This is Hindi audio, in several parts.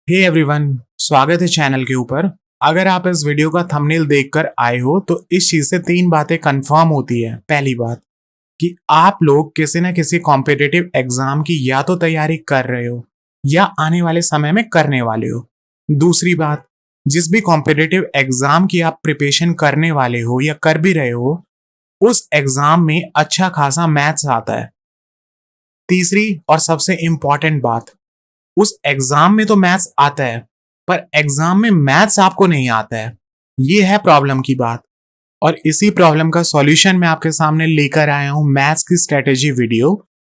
हे एवरीवन, स्वागत है चैनल के ऊपर। अगर आप इस वीडियो का थंबनेल देखकर आए हो तो इस चीज से तीन बातें कंफर्म होती है। पहली बात कि आप लोग किसी न किसी कॉम्पिटिटिव एग्जाम की या तो तैयारी कर रहे हो या आने वाले समय में करने वाले हो। दूसरी बात, जिस भी कॉम्पिटिटिव एग्जाम की आप प्रिपरेशन करने वाले हो या कर भी रहे हो, उस एग्जाम में अच्छा खासा मैथ्स आता है। तीसरी और सबसे इंपॉर्टेंट बात, उस एग्जाम में तो मैथ्स आता है पर एग्जाम में मैथ्स आपको नहीं आता है। ये है प्रॉब्लम की बात। और इसी प्रॉब्लम का सॉल्यूशन मैं आपके सामने लेकर आया हूं मैथ्स की स्ट्रेटेजी वीडियो।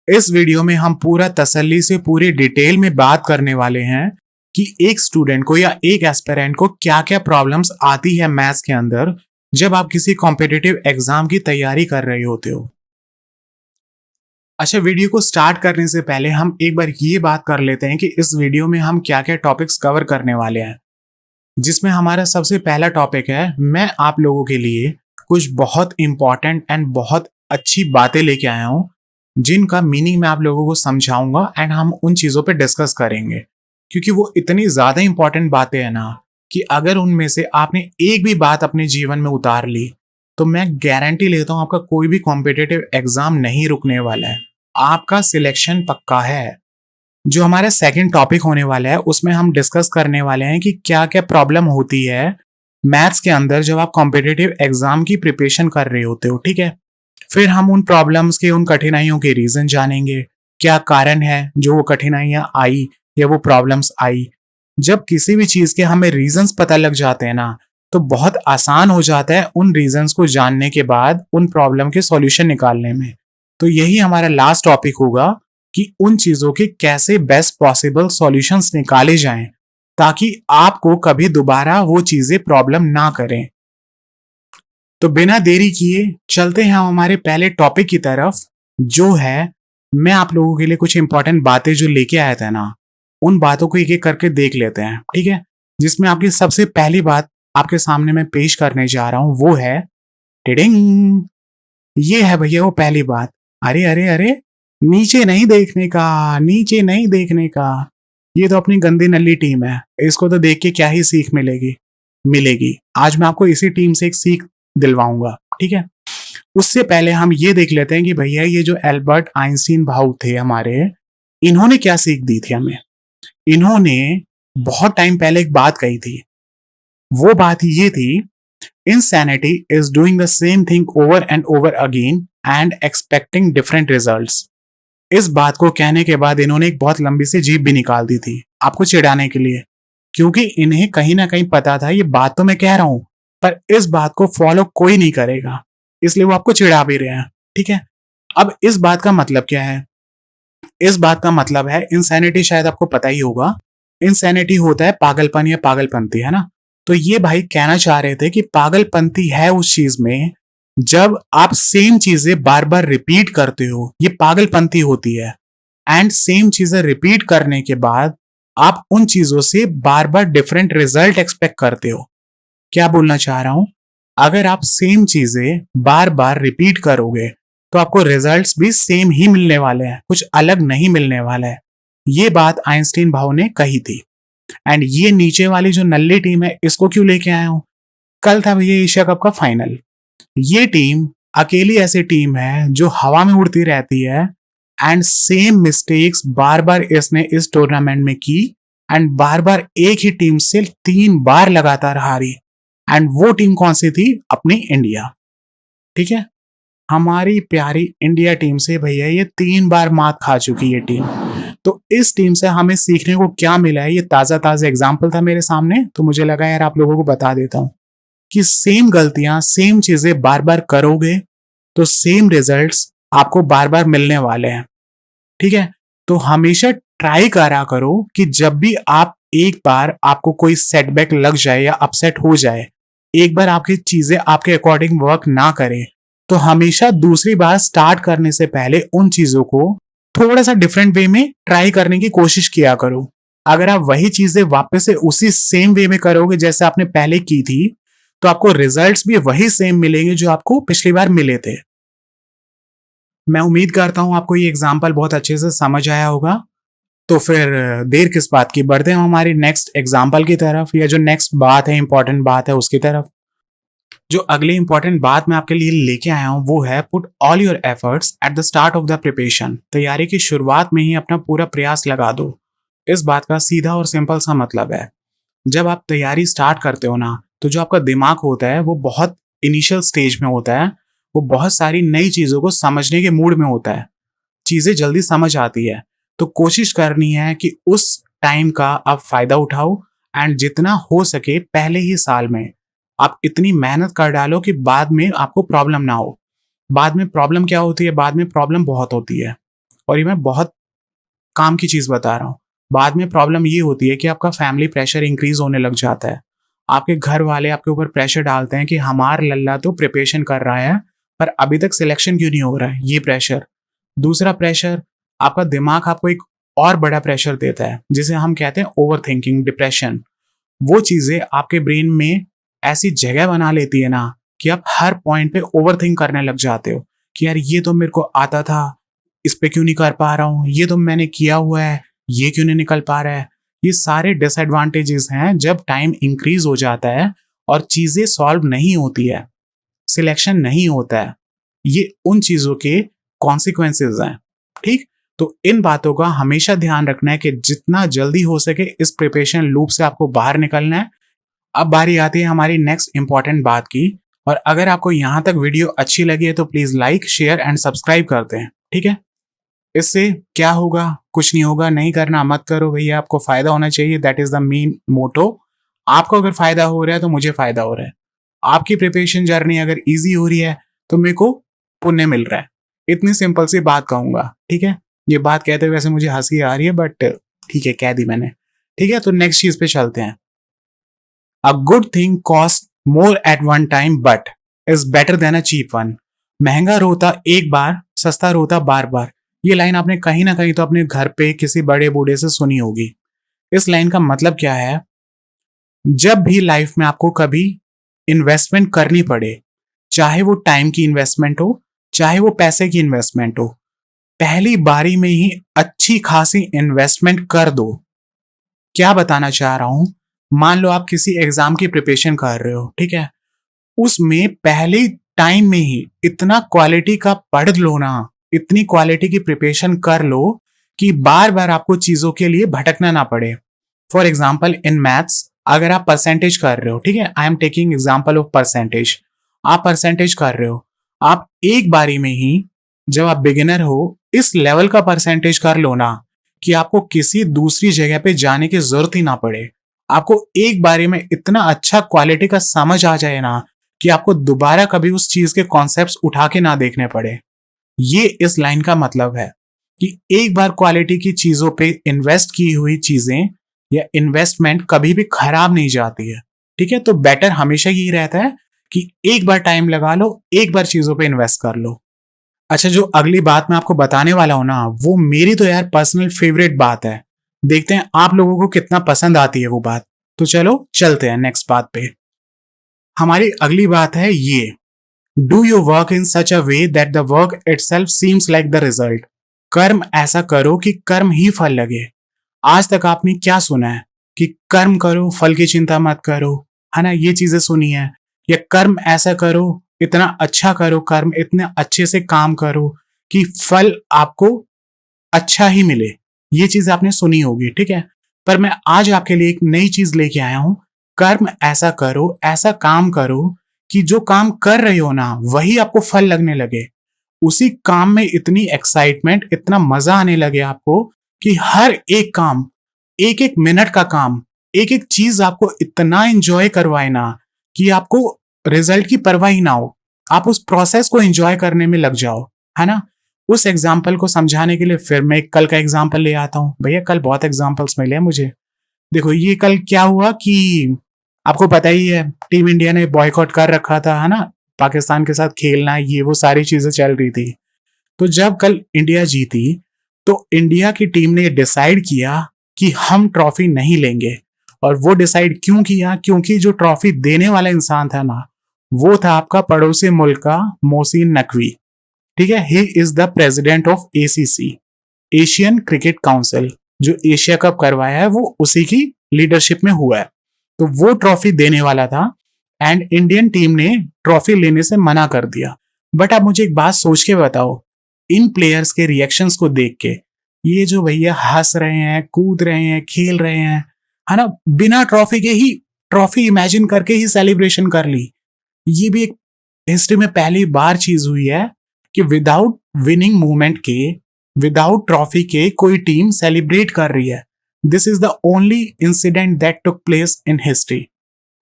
इस वीडियो में हम पूरा तसल्ली से पूरी डिटेल में बात करने वाले हैं कि एक स्टूडेंट को या एक एस्पिरेंट को क्या क्या प्रॉब्लम्स आती है मैथ्स के अंदर जब आप किसी कॉम्पिटिटिव एग्जाम की तैयारी कर रहे होते हो। अच्छा, वीडियो को स्टार्ट करने से पहले हम एक बार ये बात कर लेते हैं कि इस वीडियो में हम क्या क्या टॉपिक्स कवर करने वाले हैं। जिसमें हमारा सबसे पहला टॉपिक है, मैं आप लोगों के लिए कुछ बहुत इंपॉर्टेंट एंड बहुत अच्छी बातें लेके आया हूँ जिनका मीनिंग मैं आप लोगों को समझाऊंगा एंड हम उन चीज़ों पे डिस्कस करेंगे, क्योंकि वो इतनी ज़्यादा इंपॉर्टेंट बातें हैं ना कि अगर उनमें से आपने एक भी बात अपने जीवन में उतार ली तो मैं गारंटी लेता हूँ आपका कोई भी कॉम्पिटिटिव एग्जाम नहीं रुकने वाला है, आपका सिलेक्शन पक्का है। जो हमारा सेकंड टॉपिक होने वाला है उसमें हम डिस्कस करने वाले हैं कि क्या क्या प्रॉब्लम होती है मैथ्स के अंदर जब आप कॉम्पिटिटिव एग्जाम की प्रिपरेशन कर रहे होते हो। ठीक है, फिर हम उन प्रॉब्लम्स के, उन कठिनाइयों के रीजन जानेंगे, क्या कारण है जो वो कठिनाइयां आई या वो प्रॉब्लम्स आई। जब किसी भी चीज के हमें रीजंस पता लग जाते हैं ना, तो बहुत आसान हो जाता है उन रीजंस को जानने के बाद उन प्रॉब्लम के सॉल्यूशन निकालने में। तो यही हमारा लास्ट टॉपिक होगा कि उन चीजों के कैसे बेस्ट पॉसिबल सॉल्यूशंस निकाले जाएं ताकि आपको कभी दोबारा वो चीजें प्रॉब्लम ना करें। तो बिना देरी किए चलते हैं हम हमारे पहले टॉपिक की तरफ, जो है, मैं आप लोगों के लिए कुछ इंपॉर्टेंट बातें जो लेके आया था ना, उन बातों को एक एक करके देख लेते हैं। ठीक है, जिसमें आपकी सबसे पहली बात आपके सामने मैं पेश करने जा रहा हूं वो है टिडिंग। ये है भैया वो पहली बात। अरे अरे अरे, नीचे नहीं देखने का, नीचे नहीं देखने का। ये तो अपनी गंदी नल्ली टीम है, इसको तो देख के क्या ही सीख मिलेगी। मिलेगी आज मैं आपको इसी टीम से एक सीख दिलवाऊंगा। ठीक है, उससे पहले हम ये देख लेते हैं कि भैया ये जो एल्बर्ट आइंस्टीन भाऊ थे हमारे, इन्होंने क्या सीख दी थी हमें। इन्होंने बहुत टाइम पहले एक बात कही थी। वो बात ये थी, insanity is doing the same thing over and over again and expecting different results। इस बात को कहने के बाद इन्होंने एक बहुत लंबी सी जीप भी निकाल दी थी आपको चिढ़ाने के लिए, क्योंकि इन्हें कहीं ना कहीं पता था ये बात तो मैं कह रहा हूं पर इस बात को फॉलो कोई नहीं करेगा, इसलिए वो आपको चिढ़ा भी रहे हैं। ठीक है, अब इस बात का मतलब क्या है। इस बात का मतलब है इंसैनिटी, शायद आपको पता ही होगा। इंसैनिटी होता है पागलपन या पागलपंती, है ना। तो ये भाई कहना चाह रहे थे कि पागलपंती है उस चीज में जब आप सेम चीजें बार बार रिपीट करते हो, ये पागलपंती होती है। एंड सेम चीजें रिपीट करने के बाद आप उन चीजों से बार बार डिफरेंट रिजल्ट एक्सपेक्ट करते हो। क्या बोलना चाह रहा हूं, अगर आप सेम चीजें बार बार रिपीट करोगे तो आपको रिजल्ट्स भी सेम ही मिलने वाले हैं, कुछ अलग नहीं मिलने वाला है। ये बात आइंस्टीन भाव ने कही थी। एंड ये नीचे वाली जो नल्ली टीम है इसको क्यों लेके आया हूं, कल था भैया एशिया कप का फाइनल। ये टीम अकेली ऐसी टीम है जो हवा में उड़ती रहती है एंड सेम मिस्टेक्स बार बार इसने इस टूर्नामेंट में की एंड बार बार एक ही टीम से 3 बार लगातार हारी। एंड वो टीम कौन सी थी, अपनी इंडिया। ठीक है, हमारी प्यारी इंडिया टीम से भैया ये 3 बार मात खा चुकी है टीम। तो इस टीम से हमें सीखने को क्या मिला है, ये ताजा ताजा एग्जाम्पल था मेरे सामने, तो मुझे लगा यार आप लोगों को बता देता हूं कि सेम गलतियां, सेम चीजें बार बार करोगे तो सेम रिजल्ट्स आपको बार बार मिलने वाले हैं। ठीक है, तो हमेशा ट्राई करा करो कि जब भी आप एक बार आपको कोई सेटबैक लग जाए या अपसेट हो जाए, एक बार आपकी चीजें आपके अकॉर्डिंग वर्क ना करे, तो हमेशा दूसरी बार स्टार्ट करने से पहले उन चीजों को थोड़ा सा डिफरेंट वे में ट्राई करने की कोशिश किया करो। अगर आप वही चीजें वापस से उसी सेम वे में करोगे जैसे आपने पहले की थी, तो आपको रिजल्ट्स भी वही सेम मिलेंगे जो आपको पिछली बार मिले थे। मैं उम्मीद करता हूं आपको ये एग्जाम्पल बहुत अच्छे से समझ आया होगा। तो फिर देर किस बात की, बढ़ते हैं हमारी नेक्स्ट एग्जाम्पल की तरफ, या जो नेक्स्ट बात है, इंपॉर्टेंट बात है उसकी तरफ। जो अगली इंपॉर्टेंट बात मैं आपके लिए लेके आया हूं वो है put all your efforts at the start of the preparation. तैयारी की शुरुआत में ही अपना पूरा प्रयास लगा दो। इस बात का सीधा और सिंपल सा मतलब है, जब आप तैयारी स्टार्ट करते हो ना, तो जो आपका दिमाग होता है वो बहुत इनिशियल स्टेज में होता है, वो बहुत सारी नई चीजों को समझने के मूड में होता है, चीजें जल्दी समझ आती है। तो कोशिश करनी है कि उस टाइम का आप फायदा उठाओ, एंड जितना हो सके पहले ही साल में आप इतनी मेहनत कर डालो कि बाद में आपको प्रॉब्लम ना हो। बाद में प्रॉब्लम क्या होती है, बाद में प्रॉब्लम बहुत होती है, और ये मैं बहुत काम की चीज बता रहा हूँ। बाद में प्रॉब्लम ये होती है कि आपका फैमिली प्रेशर इंक्रीज होने लग जाता है। आपके घर वाले आपके ऊपर प्रेशर डालते हैं कि हमार लल्ला तो प्रिपरेशन कर रहा है पर अभी तक सिलेक्शन क्यों नहीं हो रहा है, ये प्रेशर। दूसरा प्रेशर, आपका दिमाग आपको एक और बड़ा प्रेशर देता है जिसे हम कहते हैं ओवर थिंकिंग, डिप्रेशन। वो चीजें आपके ब्रेन में ऐसी जगह बना लेती है ना कि आप हर पॉइंट पे ओवर थिंक करने लग जाते हो कि यार ये तो मेरे को आता था, इस पे क्यों नहीं कर पा रहा हूँ, ये तो मैंने किया हुआ है, ये क्यों नहीं निकल पा रहा है। ये सारे डिसएडवांटेजेस हैं जब टाइम इंक्रीज हो जाता है और चीजें सॉल्व नहीं होती है, सिलेक्शन नहीं होता है। ये उन चीजों के कॉन्सिक्वेंसेज हैं। ठीक, तो इन बातों का हमेशा ध्यान रखना है कि जितना जल्दी हो सके इस प्रिपरेशन लूप से आपको बाहर निकलना है। अब बारी आती है हमारी नेक्स्ट इंपॉर्टेंट बात की, और अगर आपको यहां तक वीडियो अच्छी लगी है तो please like, share and subscribe करते हैं। ठीक है, इससे क्या होगा, कुछ नहीं होगा, नहीं करना मत करो भैया, आपको फायदा होना चाहिए, that is the main motto. आपको अगर फायदा हो रहा है तो मुझे फायदा हो रहा है, आपकी प्रिपरेशन जर्नी अगर इजी हो रही है तो मेरे को पुण्य मिल रहा है। इतनी सिंपल सी बात कहूंगा। ठीक है, ये बात कहते हुए वैसे मुझे हंसी आ रही है, बट ठीक है, कह दी मैंने। ठीक है, तो नेक्स्ट चीज पे चलते हैं। A good thing cost more at one time but is better than a cheap one. महंगा रोता एक बार, सस्ता रोता बार बार। ये लाइन आपने कहीं ना कहीं तो अपने घर पे किसी बड़े बूढ़े से सुनी होगी। इस लाइन का मतलब क्या है, जब भी लाइफ में आपको कभी इन्वेस्टमेंट करनी पड़े, चाहे वो टाइम की इन्वेस्टमेंट हो, चाहे वो पैसे की इन्वेस्टमेंट हो, पहली बारी में ही अच्छी खासी इन्वेस्टमेंट कर दो। क्या बताना चाह रहा हूं, मान लो आप किसी एग्जाम की प्रिपरेशन कर रहे हो, ठीक है, उसमें पहले टाइम में ही इतना क्वालिटी का पढ़ लो ना, इतनी क्वालिटी की प्रिपरेशन कर लो कि बार बार आपको चीजों के लिए भटकना ना पड़े। फॉर एग्जाम्पल इन मैथ्स, अगर आप परसेंटेज कर रहे हो, ठीक है, I am taking example of percentage. आप परसेंटेज कर रहे हो, आप एक बारी में ही, जब आप बिगिनर हो, इस लेवल का परसेंटेज कर लो ना कि आपको किसी दूसरी जगह पे जाने की जरूरत ही ना पड़े। आपको एक बारी में इतना अच्छा क्वालिटी का समझ आ जाए ना कि आपको दोबारा कभी उस चीज के कॉन्सेप्ट्स उठा के ना देखने पड़े। ये इस लाइन का मतलब है कि एक बार क्वालिटी की चीजों पे इन्वेस्ट की हुई चीजें या इन्वेस्टमेंट कभी भी खराब नहीं जाती है। ठीक है, तो बेटर हमेशा यही रहता है कि एक बार टाइम लगा लो, एक बार चीजों पे इन्वेस्ट कर लो। अच्छा, जो अगली बात मैं आपको बताने वाला हूं ना, वो मेरी तो यार पर्सनल फेवरेट बात है। देखते हैं आप लोगों को कितना पसंद आती है वो बात। तो चलो चलते हैं नेक्स्ट बात पे। हमारी अगली बात है ये, do you work in such a way that the work itself seems like the result. कर्म ऐसा करो कि कर्म ही फल लगे। आज तक आपने क्या सुना है कि कर्म करो फल की चिंता मत करो, है ना, ये चीजें सुनी है। या कर्म ऐसा करो, इतना अच्छा करो कर्म, इतने अच्छे से काम करो कि फल आपको अच्छा ही मिले, ये चीज आपने सुनी होगी। ठीक है, पर मैं आज आपके लिए एक नई चीज लेके आया हूं। कर्म ऐसा करो, ऐसा काम करो कि जो काम कर रहे हो ना वही आपको फल लगने लगे। उसी काम में इतनी एक्साइटमेंट, इतना मजा आने लगे आपको कि हर एक काम, एक एक मिनट का काम, एक एक चीज आपको इतना एंजॉय करवाए ना कि आपको रिजल्ट की परवाह ही ना हो। आप उस प्रोसेस को एंजॉय करने में लग जाओ, है ना। उस एग्जाम्पल को समझाने के लिए फिर मैं कल का एग्जाम्पल ले आता हूँ। भैया कल बहुत एग्जाम्पल्स मिले मुझे। देखो ये कल क्या हुआ कि आपको पता ही है टीम इंडिया ने बॉयकॉट कर रखा था, है ना, पाकिस्तान के साथ खेलना, ये वो सारी चीजें चल रही थी। तो जब कल इंडिया जीती तो इंडिया की टीम ने डिसाइड किया कि हम ट्रॉफी नहीं लेंगे। और वो डिसाइड क्यों किया, क्योंकि जो ट्रॉफी देने वाला इंसान था ना, वो था आपका पड़ोसी मुल्क का मोहसिन नकवी। ठीक है, he is the president of ACC, Asian cricket council. जो एशिया कप करवाया है वो उसी की लीडरशिप में हुआ है। तो वो ट्रॉफी देने वाला था एंड इंडियन टीम ने ट्रॉफी लेने से मना कर दिया। बट आप मुझे एक बात सोच के बताओ, इन प्लेयर्स के रिएक्शंस को देख के, ये जो भैया हंस रहे हैं, कूद रहे हैं, खेल रहे हैं, है ना, बिना ट्रॉफी के ही ट्रॉफी इमेजिन करके ही सेलिब्रेशन कर ली। ये भी एक हिस्ट्री में पहली बार चीज हुई है कि विदाउट विनिंग मूवमेंट के, विदाउट ट्रॉफी के कोई टीम सेलिब्रेट कर रही है। This is the only incident that took place in history.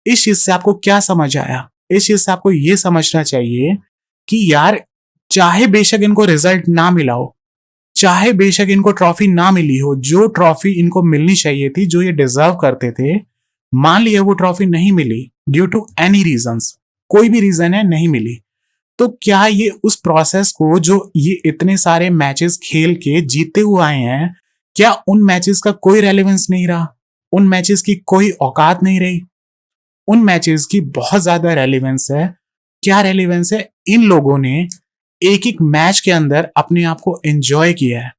इस चीज से आपको क्या समझ आया? इस चीज से आपको यह समझना चाहिए कि यार, चाहे बेशक इनको रिजल्ट ना मिला हो, चाहे बेशक इनको ट्रॉफी ना मिली हो, जो ट्रॉफी इनको मिलनी चाहिए थी, जो ये डिजर्व करते थे, मान लिया वो ट्रॉफी नहीं मिली ड्यू टू एनी रीजंस, कोई भी रीजन है नहीं मिली, तो क्या ये उस प्रोसेस को जो ये इतने सारे मैचेस खेल के जीते हुए आए हैं, क्या उन मैचेस का कोई रेलेवेंस नहीं रहा? उन मैचेस की कोई औकात नहीं रही? उन मैचेस की बहुत ज्यादा रेलेवेंस है। क्या रेलेवेंस है? इन लोगों ने एक एक मैच के अंदर अपने आप को एंजॉय किया है।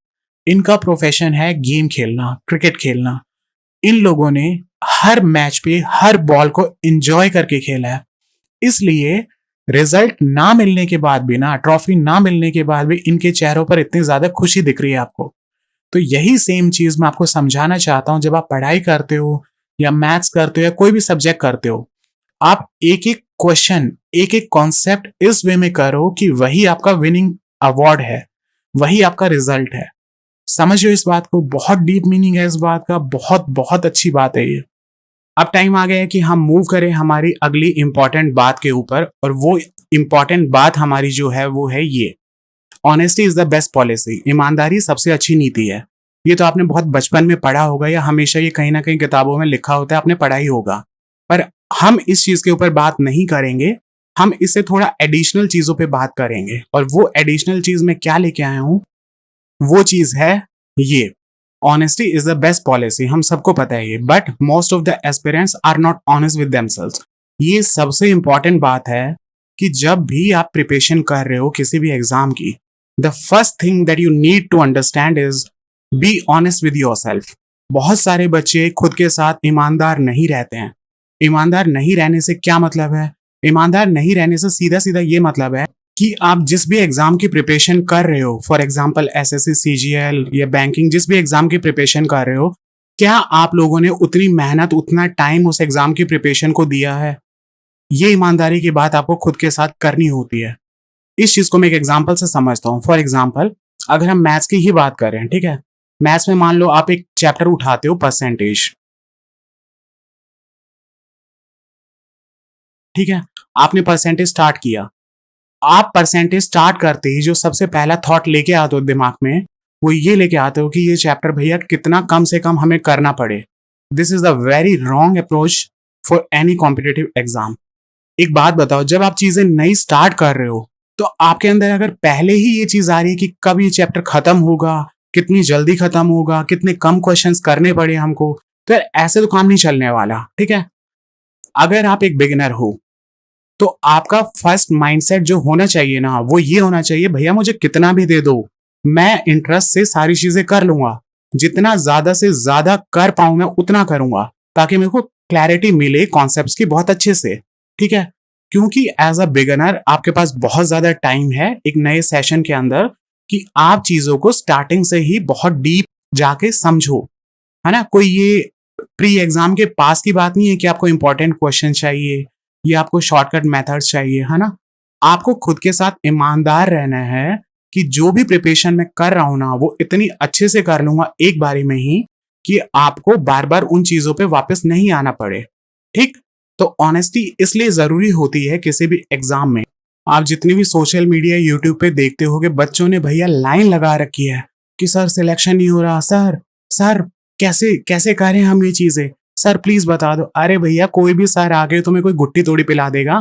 इनका प्रोफेशन है गेम खेलना, क्रिकेट खेलना। इन लोगों ने हर मैच पे हर बॉल को एंजॉय करके खेला है। इसलिए रिजल्ट ना मिलने के बाद भी, ना ट्रॉफी ना मिलने के बाद भी, इनके चेहरों पर इतनी ज्यादा खुशी दिख रही है आपको। तो यही सेम चीज मैं आपको समझाना चाहता हूं। जब आप पढ़ाई करते हो या मैथ्स करते हो या कोई भी सब्जेक्ट करते हो, आप एक एक क्वेश्चन, एक एक कॉन्सेप्ट इस वे में करो कि वही आपका विनिंग अवार्ड है, वही आपका रिजल्ट है। समझिए इस बात को, बहुत डीप मीनिंग है इस बात का, बहुत बहुत अच्छी बात है ये। अब टाइम आ गया है कि हम मूव करें हमारी अगली इंपॉर्टेंट बात के ऊपर, और वो इंपॉर्टेंट बात हमारी जो है वो है ये, honesty is the best policy. ईमानदारी सबसे अच्छी नीति है। ये तो आपने बहुत बचपन में पढ़ा होगा, या हमेशा ये कहीं ना कहीं किताबों में लिखा होता है, आपने पढ़ा ही होगा। पर हम इस चीज के ऊपर बात नहीं करेंगे, हम इससे थोड़ा एडिशनल चीजों पे बात करेंगे। और वो एडिशनल चीज मैं क्या लेके आया हूं, वो चीज है ये, honesty is the best policy. हम सबको पता है ये, but most of the aspirants are not honest with themselves. ये सबसे इंपॉर्टेंट बात है कि जब भी आप प्रिपरेशन कर रहे हो किसी भी एग्जाम की, the first thing that you need to understand is be honest with yourself. बहुत सारे बच्चे खुद के साथ ईमानदार नहीं रहते हैं। ईमानदार नहीं रहने से क्या मतलब है? ईमानदार नहीं रहने से सीधा सीधा ये मतलब है कि आप जिस भी एग्जाम की प्रिपरेशन कर रहे हो, फॉर एग्जांपल एसएससी, सीजीएल या बैंकिंग, जिस भी एग्जाम की प्रिपरेशन कर रहे हो, क्या आप लोगों ने उतनी मेहनत, उतना टाइम उस एग्जाम की प्रिपरेशन को दिया है? ये ईमानदारी की बात आपको खुद के साथ करनी होती है। इस चीज को मैं एक एग्जाम्पल से समझता हूँ। फॉर एग्जाम्पल, अगर हम मैथ्स की ही बात करें, ठीक है, मैथ्स में मान लो आप एक चैप्टर उठाते हो परसेंटेज, ठीक है, आपने परसेंटेज स्टार्ट किया। आप परसेंटेज स्टार्ट करते ही जो सबसे पहला थॉट लेके आते हो दिमाग में, वो ये लेके आते हो कि ये चैप्टर भैया कितना कम से कम हमें करना पड़े। This is the very wrong approach for any competitive exam. एक बात बताओ, जब आप चीजें नई स्टार्ट कर रहे हो, तो आपके अंदर अगर पहले ही ये चीज आ रही है कि कब ये चैप्टर खत्म होगा, कितनी जल्दी खत्म होगा, कितने कम क्वेश्चंस करने पड़े हमको, तो यार ऐसे तो काम नहीं चलने वाला। ठीक है, अगर आप एक बिगिनर हो तो आपका फर्स्ट माइंडसेट जो होना चाहिए ना, वो ये होना चाहिए, भैया मुझे कितना भी दे दो, मैं इंटरेस्ट से सारी चीजें कर लूंगा, जितना ज्यादा से ज्यादा कर पाऊं मैं उतना करूंगा, ताकि मेरे को क्लैरिटी मिले कॉन्सेप्ट्स की बहुत अच्छे से। ठीक है, क्योंकि एज अ बिगिनर आपके पास बहुत ज्यादा टाइम है एक नए सेशन के अंदर कि आप चीजों को स्टार्टिंग से ही बहुत डीप जाके समझो, है ना। कोई ये प्री एग्जाम के पास की बात नहीं है कि आपको इंपॉर्टेंट क्वेश्चन चाहिए या आपको शॉर्टकट मेथड्स चाहिए, है ना। आपको खुद के साथ ईमानदार रहना है कि जो भी प्रिपरेशन मैं कर रहा हूं ना, वो इतनी अच्छे से कर लूंगा एक बारी में ही कि आपको बार बार उन चीजों पे वापस नहीं आना पड़े। ठीक, तो ऑनेस्टी इसलिए जरूरी होती है किसी भी एग्जाम में। आप जितनी भी सोशल मीडिया, यूट्यूब पे देखते होगे, बच्चों ने भैया लाइन लगा रखी है कि सर सिलेक्शन नहीं हो रहा, सर सर कैसे कैसे करें हम ये चीजें, सर प्लीज बता दो। अरे भैया, कोई भी सर आके तुम्हें कोई गुट्टी तोड़ी पिला देगा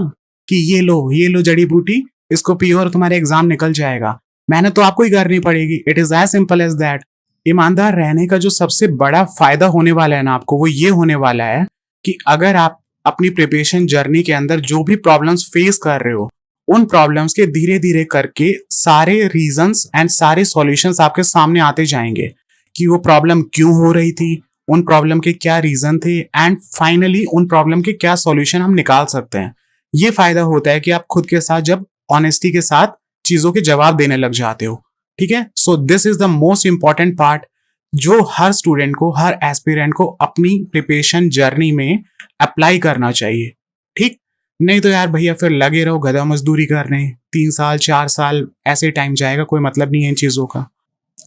कि ये लो जड़ी बूटी, इसको पियो और तुम्हारे एग्जाम निकल जाएगा। मेहनत तो आपको ही करनी पड़ेगी। It is as simple as that. ईमानदार रहने का जो सबसे बड़ा फायदा होने वाला है ना आपको, वो ये होने वाला है कि अगर आप अपनी प्रिपरेशन जर्नी के अंदर जो भी प्रॉब्लम्स फेस कर रहे हो, उन प्रॉब्लम्स के धीरे धीरे करके सारे रीजंस एंड सारे सॉल्यूशंस आपके सामने आते जाएंगे कि वो प्रॉब्लम क्यों हो रही थी, उन प्रॉब्लम के क्या रीजन थे, एंड फाइनली उन प्रॉब्लम के क्या सॉल्यूशन हम निकाल सकते हैं। ये फायदा होता है कि आप खुद के साथ जब ऑनेस्टी के साथ चीजों के जवाब देने लग जाते हो। ठीक है, so this is the most important part जो हर स्टूडेंट को, हर एस्पिरेंट को अपनी प्रिपरेशन जर्नी में अप्लाई करना चाहिए। ठीक, नहीं तो यार भैया फिर लगे रहो गधा मजदूरी करने, 3 साल 4 साल ऐसे टाइम जाएगा, कोई मतलब नहीं है इन चीजों का।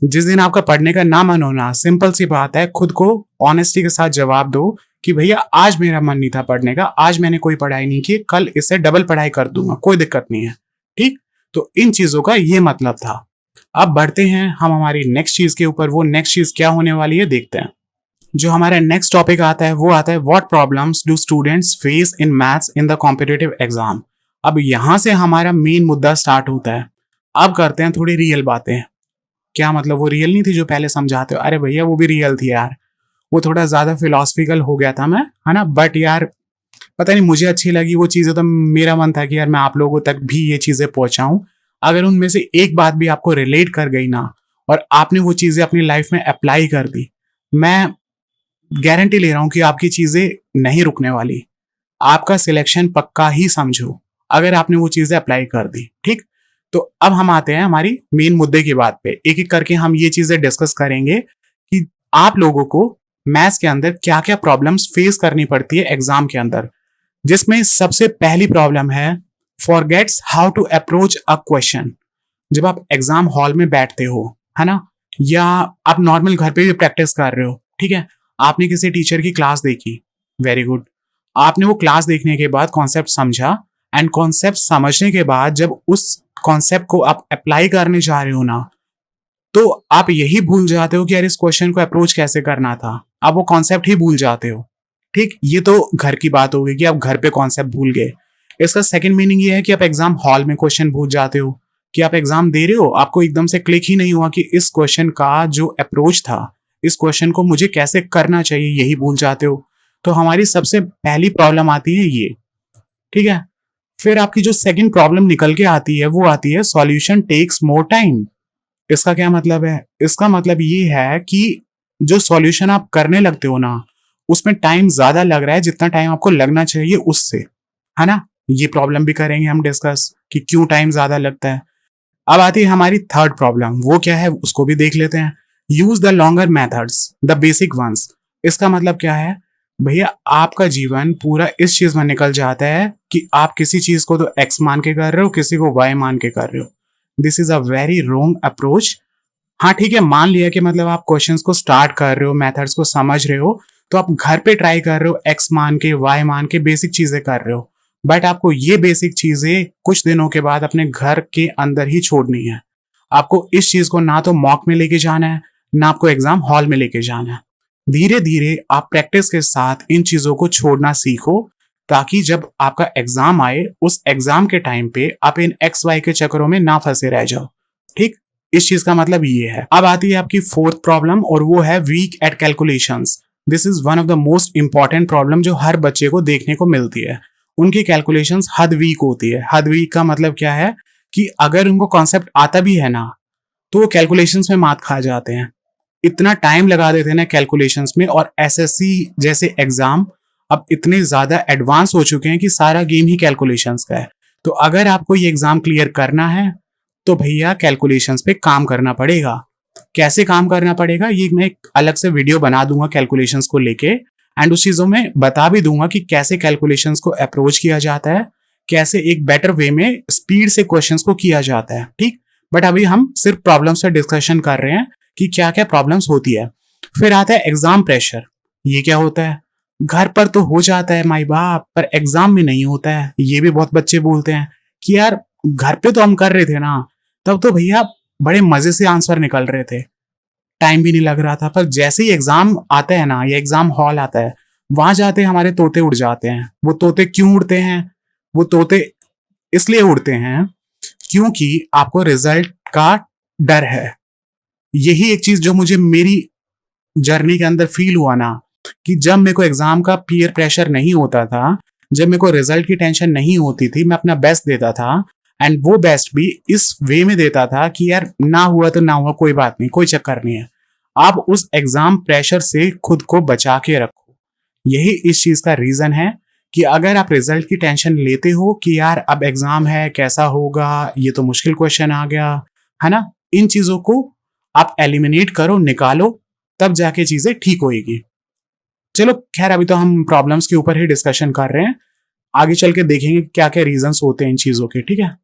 जिस दिन आपका पढ़ने का ना मन होना, सिंपल सी बात है, खुद को ऑनेस्टी के साथ जवाब दो कि भैया आज मेरा मन नहीं था पढ़ने का, आज मैंने कोई पढ़ाई नहीं की, कल इससे डबल पढ़ाई कर दूंगा, कोई दिक्कत नहीं है। ठीक, तो इन चीजों का ये मतलब था। अब बढ़ते हैं हम हमारी नेक्स्ट चीज के ऊपर। वो नेक्स्ट चीज क्या होने वाली है देखते हैं। जो हमारा नेक्स्ट टॉपिक आता है वो आता है what problems do students face in maths in the competitive exam. अब यहां से हमारा मेन मुद्दा स्टार्ट होता है। अब करते हैं थोड़ी रियल बातें। क्या मतलब वो रियल नहीं थी जो पहले समझाते हो? अरे भैया वो भी रियल थी यार, वो थोड़ा ज्यादा फिलोसफिकल हो गया था मैं, है ना, बट यार पता नहीं मुझे अच्छी लगी वो चीजें, तो मेरा मन था कि यार मैं आप लोगों तक भी ये चीजें पहुंचाऊं। अगर उनमें से एक बात भी आपको रिलेट कर गई ना, और आपने वो चीजें अपनी लाइफ में अप्लाई कर दी, मैं गारंटी ले रहा हूं कि आपकी चीजें नहीं रुकने वाली। आपका सिलेक्शन पक्का ही समझो अगर आपने वो चीजें अप्लाई कर दी। ठीक, तो अब हम आते हैं हमारी मेन मुद्दे की बात पे। एक एक करके हम ये चीजें डिस्कस करेंगे कि आप लोगों को मैथ्स के अंदर क्या क्या प्रॉब्लम्स फेस करनी पड़ती है एग्जाम के अंदर। जिसमें सबसे पहली प्रॉब्लम है forgets how to approach a question. जब आप एग्जाम हॉल में बैठते हो, है ना, या आप नॉर्मल घर पे भी प्रैक्टिस कर रहे हो, ठीक है, आपने किसी टीचर की क्लास देखी, वेरी गुड, आपने वो क्लास देखने के बाद कॉन्सेप्ट समझा, एंड कॉन्सेप्ट समझने के बाद जब उस कॉन्सेप्ट को आप अप्लाई करने जा रहे हो ना, तो आप यही भूल जाते हो कि यार इस क्वेश्चन को अप्रोच कैसे करना था। आप वो कॉन्सेप्ट ही भूल जाते हो। ठीक, ये तो घर की बात होगी कि आप घर पे कॉन्सेप्ट भूल गए। इसका सेकंड मीनिंग ये है कि आप एग्जाम हॉल में क्वेश्चन भूल जाते हो, कि आप एग्जाम दे रहे हो, आपको एकदम से क्लिक ही नहीं हुआ कि इस क्वेश्चन का जो अप्रोच था, इस क्वेश्चन को मुझे कैसे करना चाहिए, यही भूल जाते हो। तो हमारी सबसे पहली प्रॉब्लम आती है ये। ठीक है, फिर आपकी जो सेकंड प्रॉब्लम निकल के आती है वो आती है सॉल्यूशन टेक्स मोर टाइम। इसका क्या मतलब है? इसका मतलब ये है कि जो सॉल्यूशन आप करने लगते हो ना, उसमें टाइम ज्यादा लग रहा है जितना टाइम आपको लगना चाहिए उससे, है ना। ये प्रॉब्लम भी करेंगे हम डिस्कस कि क्यों टाइम ज्यादा लगता है। अब आती है हमारी थर्ड प्रॉब्लम, वो क्या है उसको भी देख लेते हैं। Use the longer methods the basic ones. इसका मतलब क्या है? भैया आपका जीवन पूरा इस चीज में निकल जाता है कि आप किसी चीज को तो एक्स मान के कर रहे हो, किसी को वाई मान के कर रहे हो। This is a very wrong approach. हाँ ठीक है, मान लिया कि मतलब आप क्वेश्चंस को स्टार्ट कर रहे हो, मेथड्स को समझ रहे हो, तो आप घर पे ट्राई कर रहे हो, एक्स मान के वाई मान के बेसिक चीजें कर रहे हो, बट आपको ये बेसिक चीजें कुछ दिनों के बाद अपने घर के अंदर ही छोड़नी है। आपको इस चीज को ना तो मॉक में लेके जाना है, ना आपको एग्जाम हॉल में लेके जाना है। धीरे धीरे आप प्रैक्टिस के साथ इन चीजों को छोड़ना सीखो, ताकि जब आपका एग्जाम आए, उस एग्जाम के टाइम पे आप इन एक्स वाई के चक्करों में ना फंसे रह जाओ। ठीक, इस चीज का मतलब ये है। अब आती है आपकी फोर्थ प्रॉब्लम, और वो है weak at calculations. This is one of the most important problem जो हर बच्चे को देखने को मिलती है। उनकी कैलकुलेशंस हद वीक होती है। हद वीक का मतलब क्या है कि अगर उनको कॉन्सेप्ट आता भी है ना, तो वो कैलकुलेशंस में मात खा जाते हैं। इतना टाइम लगा देते हैं ना कैलकुलेशंस में, और एसएससी जैसे एग्जाम अब इतने ज्यादा एडवांस हो चुके हैं कि सारा गेम ही कैलकुलेशंस का है। तो अगर आपको ये एग्जाम क्लियर करना है तो भैया कैलकुलेशंस पे काम करना पड़ेगा। कैसे काम करना पड़ेगा ये मैं एक अलग से वीडियो बना दूंगा कैलकुलेशंस को लेके, एंड उस चीजों में बता भी दूंगा कि कैसे कैलकुलेशंस को अप्रोच किया जाता है, कैसे एक बेटर वे में स्पीड से क्वेश्चंस को किया जाता है। ठीक, बट अभी हम सिर्फ प्रॉब्लम्स पे डिस्कशन कर रहे हैं कि क्या क्या प्रॉब्लम्स होती है। फिर आता है एग्जाम प्रेशर। ये क्या होता है? घर पर तो हो जाता है माई बाप, पर एग्जाम में नहीं होता है। ये भी बहुत बच्चे बोलते हैं कि यार घर पे तो हम कर रहे थे ना, तब तो भैया बड़े मजे से आंसर निकल रहे थे, टाइम भी नहीं लग रहा था, पर जैसे ही एग्जाम आता है ना, या एग्जाम हॉल आता है, वहां जाते हमारे तोते उड़ जाते हैं। वो तोते क्यों उड़ते हैं? वो तोते इसलिए उड़ते हैं क्योंकि आपको रिजल्ट का डर है। यही एक चीज जो मुझे मेरी जर्नी के अंदर फील हुआ ना, कि जब मेरे को एग्जाम का पीयर प्रेशर नहीं होता था, जब मेरे को रिजल्ट की टेंशन नहीं होती थी, मैं अपना बेस्ट देता था, एंड वो बेस्ट भी इस वे में देता था कि यार ना हुआ तो ना हुआ, कोई बात नहीं, कोई चक्कर नहीं है। आप उस एग्जाम प्रेशर से खुद को बचा के रखो। यही इस चीज का रीजन है कि अगर आप रिजल्ट की टेंशन लेते हो कि यार अब एग्जाम है, कैसा होगा, ये तो मुश्किल क्वेश्चन आ गया, है ना, इन चीजों को आप एलिमिनेट करो, निकालो, तब जाके चीजें ठीक होएगी। चलो खैर, अभी तो हम प्रॉब्लम्स के ऊपर ही डिस्कशन कर रहे हैं, आगे चल के देखेंगे क्या क्या रीजंस होते हैं इन चीजों के, ठीक है।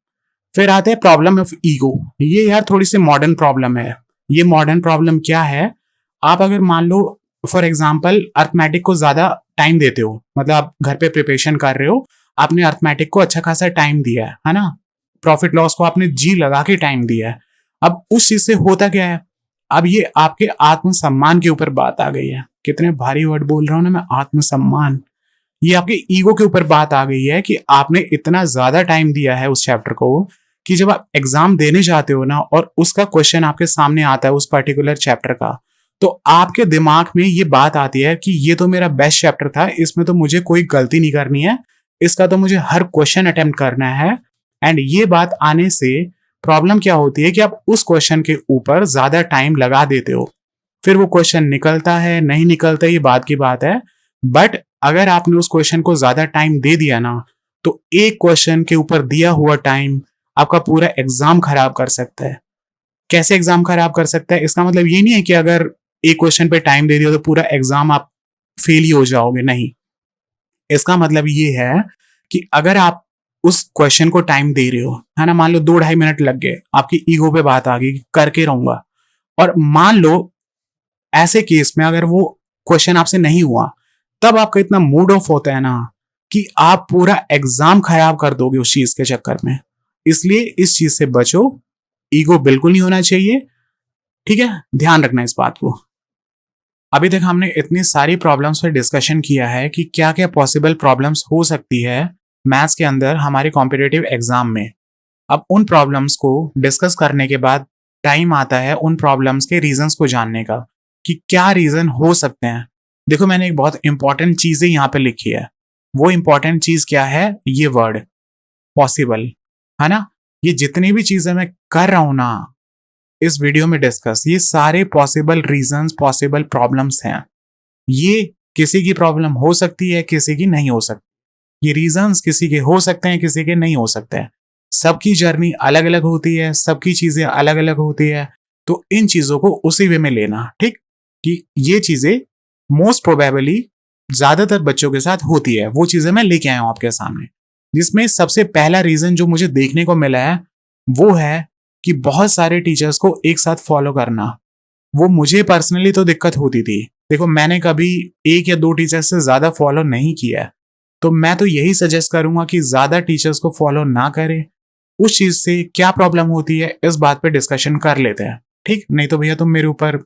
फिर आते हैं प्रॉब्लम ऑफ ईगो। ये यार थोड़ी सी मॉडर्न प्रॉब्लम है। ये मॉडर्न प्रॉब्लम क्या है, आप अगर मान लो फॉर एग्जाम्पल अर्थमेटिक को ज्यादा टाइम देते हो, मतलब आप घर पे प्रिपरेशन कर रहे हो, आपने अर्थमेटिक को अच्छा खासा टाइम दिया है ना, प्रॉफिट लॉस को आपने जी लगा के टाइम दिया है। अब उस चीज से होता क्या है, अब ये आपके आत्मसम्मान के ऊपर बात आ गई है। कितने भारी वर्ड बोल रहा हूं ना मैं, आत्मसम्मान। ये आपके ईगो के ऊपर बात आ गई है कि आपने इतना ज्यादा टाइम दिया है उस चैप्टर को कि जब आप एग्जाम देने जाते हो ना और उसका क्वेश्चन आपके सामने आता है उस पर्टिकुलर चैप्टर का, तो आपके दिमाग में ये बात आती है कि ये तो मेरा बेस्ट चैप्टर था, इसमें तो मुझे कोई गलती नहीं करनी है, इसका तो मुझे हर क्वेश्चन अटेम्प्ट करना है। एंड ये बात आने से प्रॉब्लम क्या होती है कि आप उस क्वेश्चन के ऊपर ज्यादा टाइम लगा देते हो। फिर वो क्वेश्चन निकलता है नहीं निकलता, ये बात की बात है, बट अगर आपने उस क्वेश्चन को ज्यादा टाइम दे दिया ना, तो एक क्वेश्चन के ऊपर दिया हुआ टाइम आपका पूरा एग्जाम खराब कर सकता है। कैसे एग्जाम खराब कर सकता है, इसका मतलब ये नहीं है कि अगर एक क्वेश्चन पे टाइम दे दिया तो पूरा एग्जाम आप फेल ही हो जाओगे, नहीं। इसका मतलब ये है कि अगर आप उस क्वेश्चन को टाइम दे रहे हो, है ना, मान लो 2-2.5 मिनट लग गए, आपकी ईगो पे बात आ गई करके रहूंगा, और मान लो ऐसे केस में अगर वो क्वेश्चन आपसे नहीं हुआ, तब आपका इतना मूड ऑफ होता है ना कि आप पूरा एग्जाम खराब कर दोगे उस चीज के चक्कर में। इसलिए इस चीज से बचो, ईगो बिल्कुल नहीं होना चाहिए, ठीक है, ध्यान रखना इस बात को। अभी तक हमने इतनी सारी प्रॉब्लम्स पर डिस्कशन किया है कि क्या क्या पॉसिबल प्रॉब्लम्स हो सकती है मैथ्स के अंदर हमारे कॉम्पिटेटिव एग्जाम में। अब उन प्रॉब्लम्स को डिस्कस करने के बाद टाइम आता है उन प्रॉब्लम्स के रीजंस को जानने का कि क्या रीजन हो सकते हैं। देखो मैंने एक बहुत इंपॉर्टेंट चीजें यहाँ पे लिखी है। वो इंपॉर्टेंट चीज क्या है, ये वर्ड पॉसिबल, है ना। ये जितनी भी चीजें मैं कर रहा हूं ना इस वीडियो में डिस्कस, ये सारे पॉसिबल रीजंस, पॉसिबल प्रॉब्लम्स हैं। ये किसी की प्रॉब्लम हो सकती है, किसी की नहीं हो सकती। ये रीजंस किसी के हो सकते हैं, किसी के नहीं हो सकते हैं। सबकी जर्नी अलग अलग होती है, सबकी चीजें अलग अलग होती है। तो इन चीजों को उसी वे में लेना, ठीक, कि ये चीजें मोस्ट प्रोबेबली ज्यादातर बच्चों के साथ होती है। वो चीजें मैं लेके आया हूं आपके सामने, जिसमें सबसे पहला रीजन जो मुझे देखने को मिला है वो है कि बहुत सारे टीचर्स को एक साथ फॉलो करना। वो मुझे पर्सनली तो दिक्कत होती थी। देखो मैंने कभी 1 या 2 टीचर्स से ज्यादा फॉलो नहीं किया है, तो मैं तो यही सजेस्ट करूंगा कि ज्यादा टीचर्स को फॉलो ना करें। उस चीज से क्या प्रॉब्लम होती है इस बात पे डिस्कशन कर लेते हैं, ठीक। नहीं तो भैया तुम मेरे ऊपर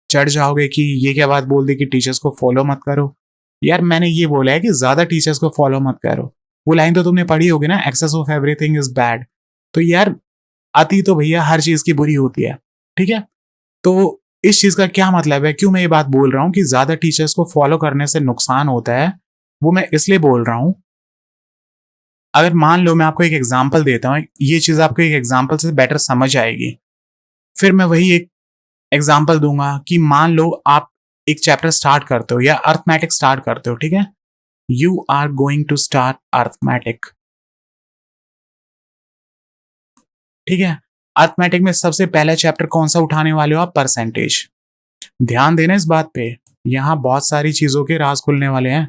चढ़ जाओगे कि ये क्या बात बोल दी कि टीचर्स को फॉलो मत करो। यार मैंने ये बोला है कि ज्यादा टीचर्स को फॉलो मत करो। वो लाइन तो तुमने पढ़ी होगी ना, excess of everything is bad. तो यार अति तो भैया हर चीज की बुरी होती है, ठीक है। तो इस चीज का क्या मतलब है, क्यों मैं ये बात बोल रहा हूँ कि ज्यादा टीचर्स को फॉलो करने से नुकसान होता है, वो मैं इसलिए बोल रहा हूं। अगर मान लो मैं आपको एक एग्जांपल देता हूँ, ये चीज आपको एक एग्जांपल से बेटर समझ आएगी। फिर मैं वही एक एग्जांपल दूंगा कि मान लो आप एक चैप्टर स्टार्ट करते हो या अर्थमेटिक स्टार्ट करते हो, ठीक है। You are going to start arithmetic, ठीक है। अर्थमेटिक में सबसे पहला चैप्टर कौन सा उठाने वाले हो आप, परसेंटेज। ध्यान देना इस बात पे, यहां बहुत सारी चीजों के राज खुलने वाले हैं,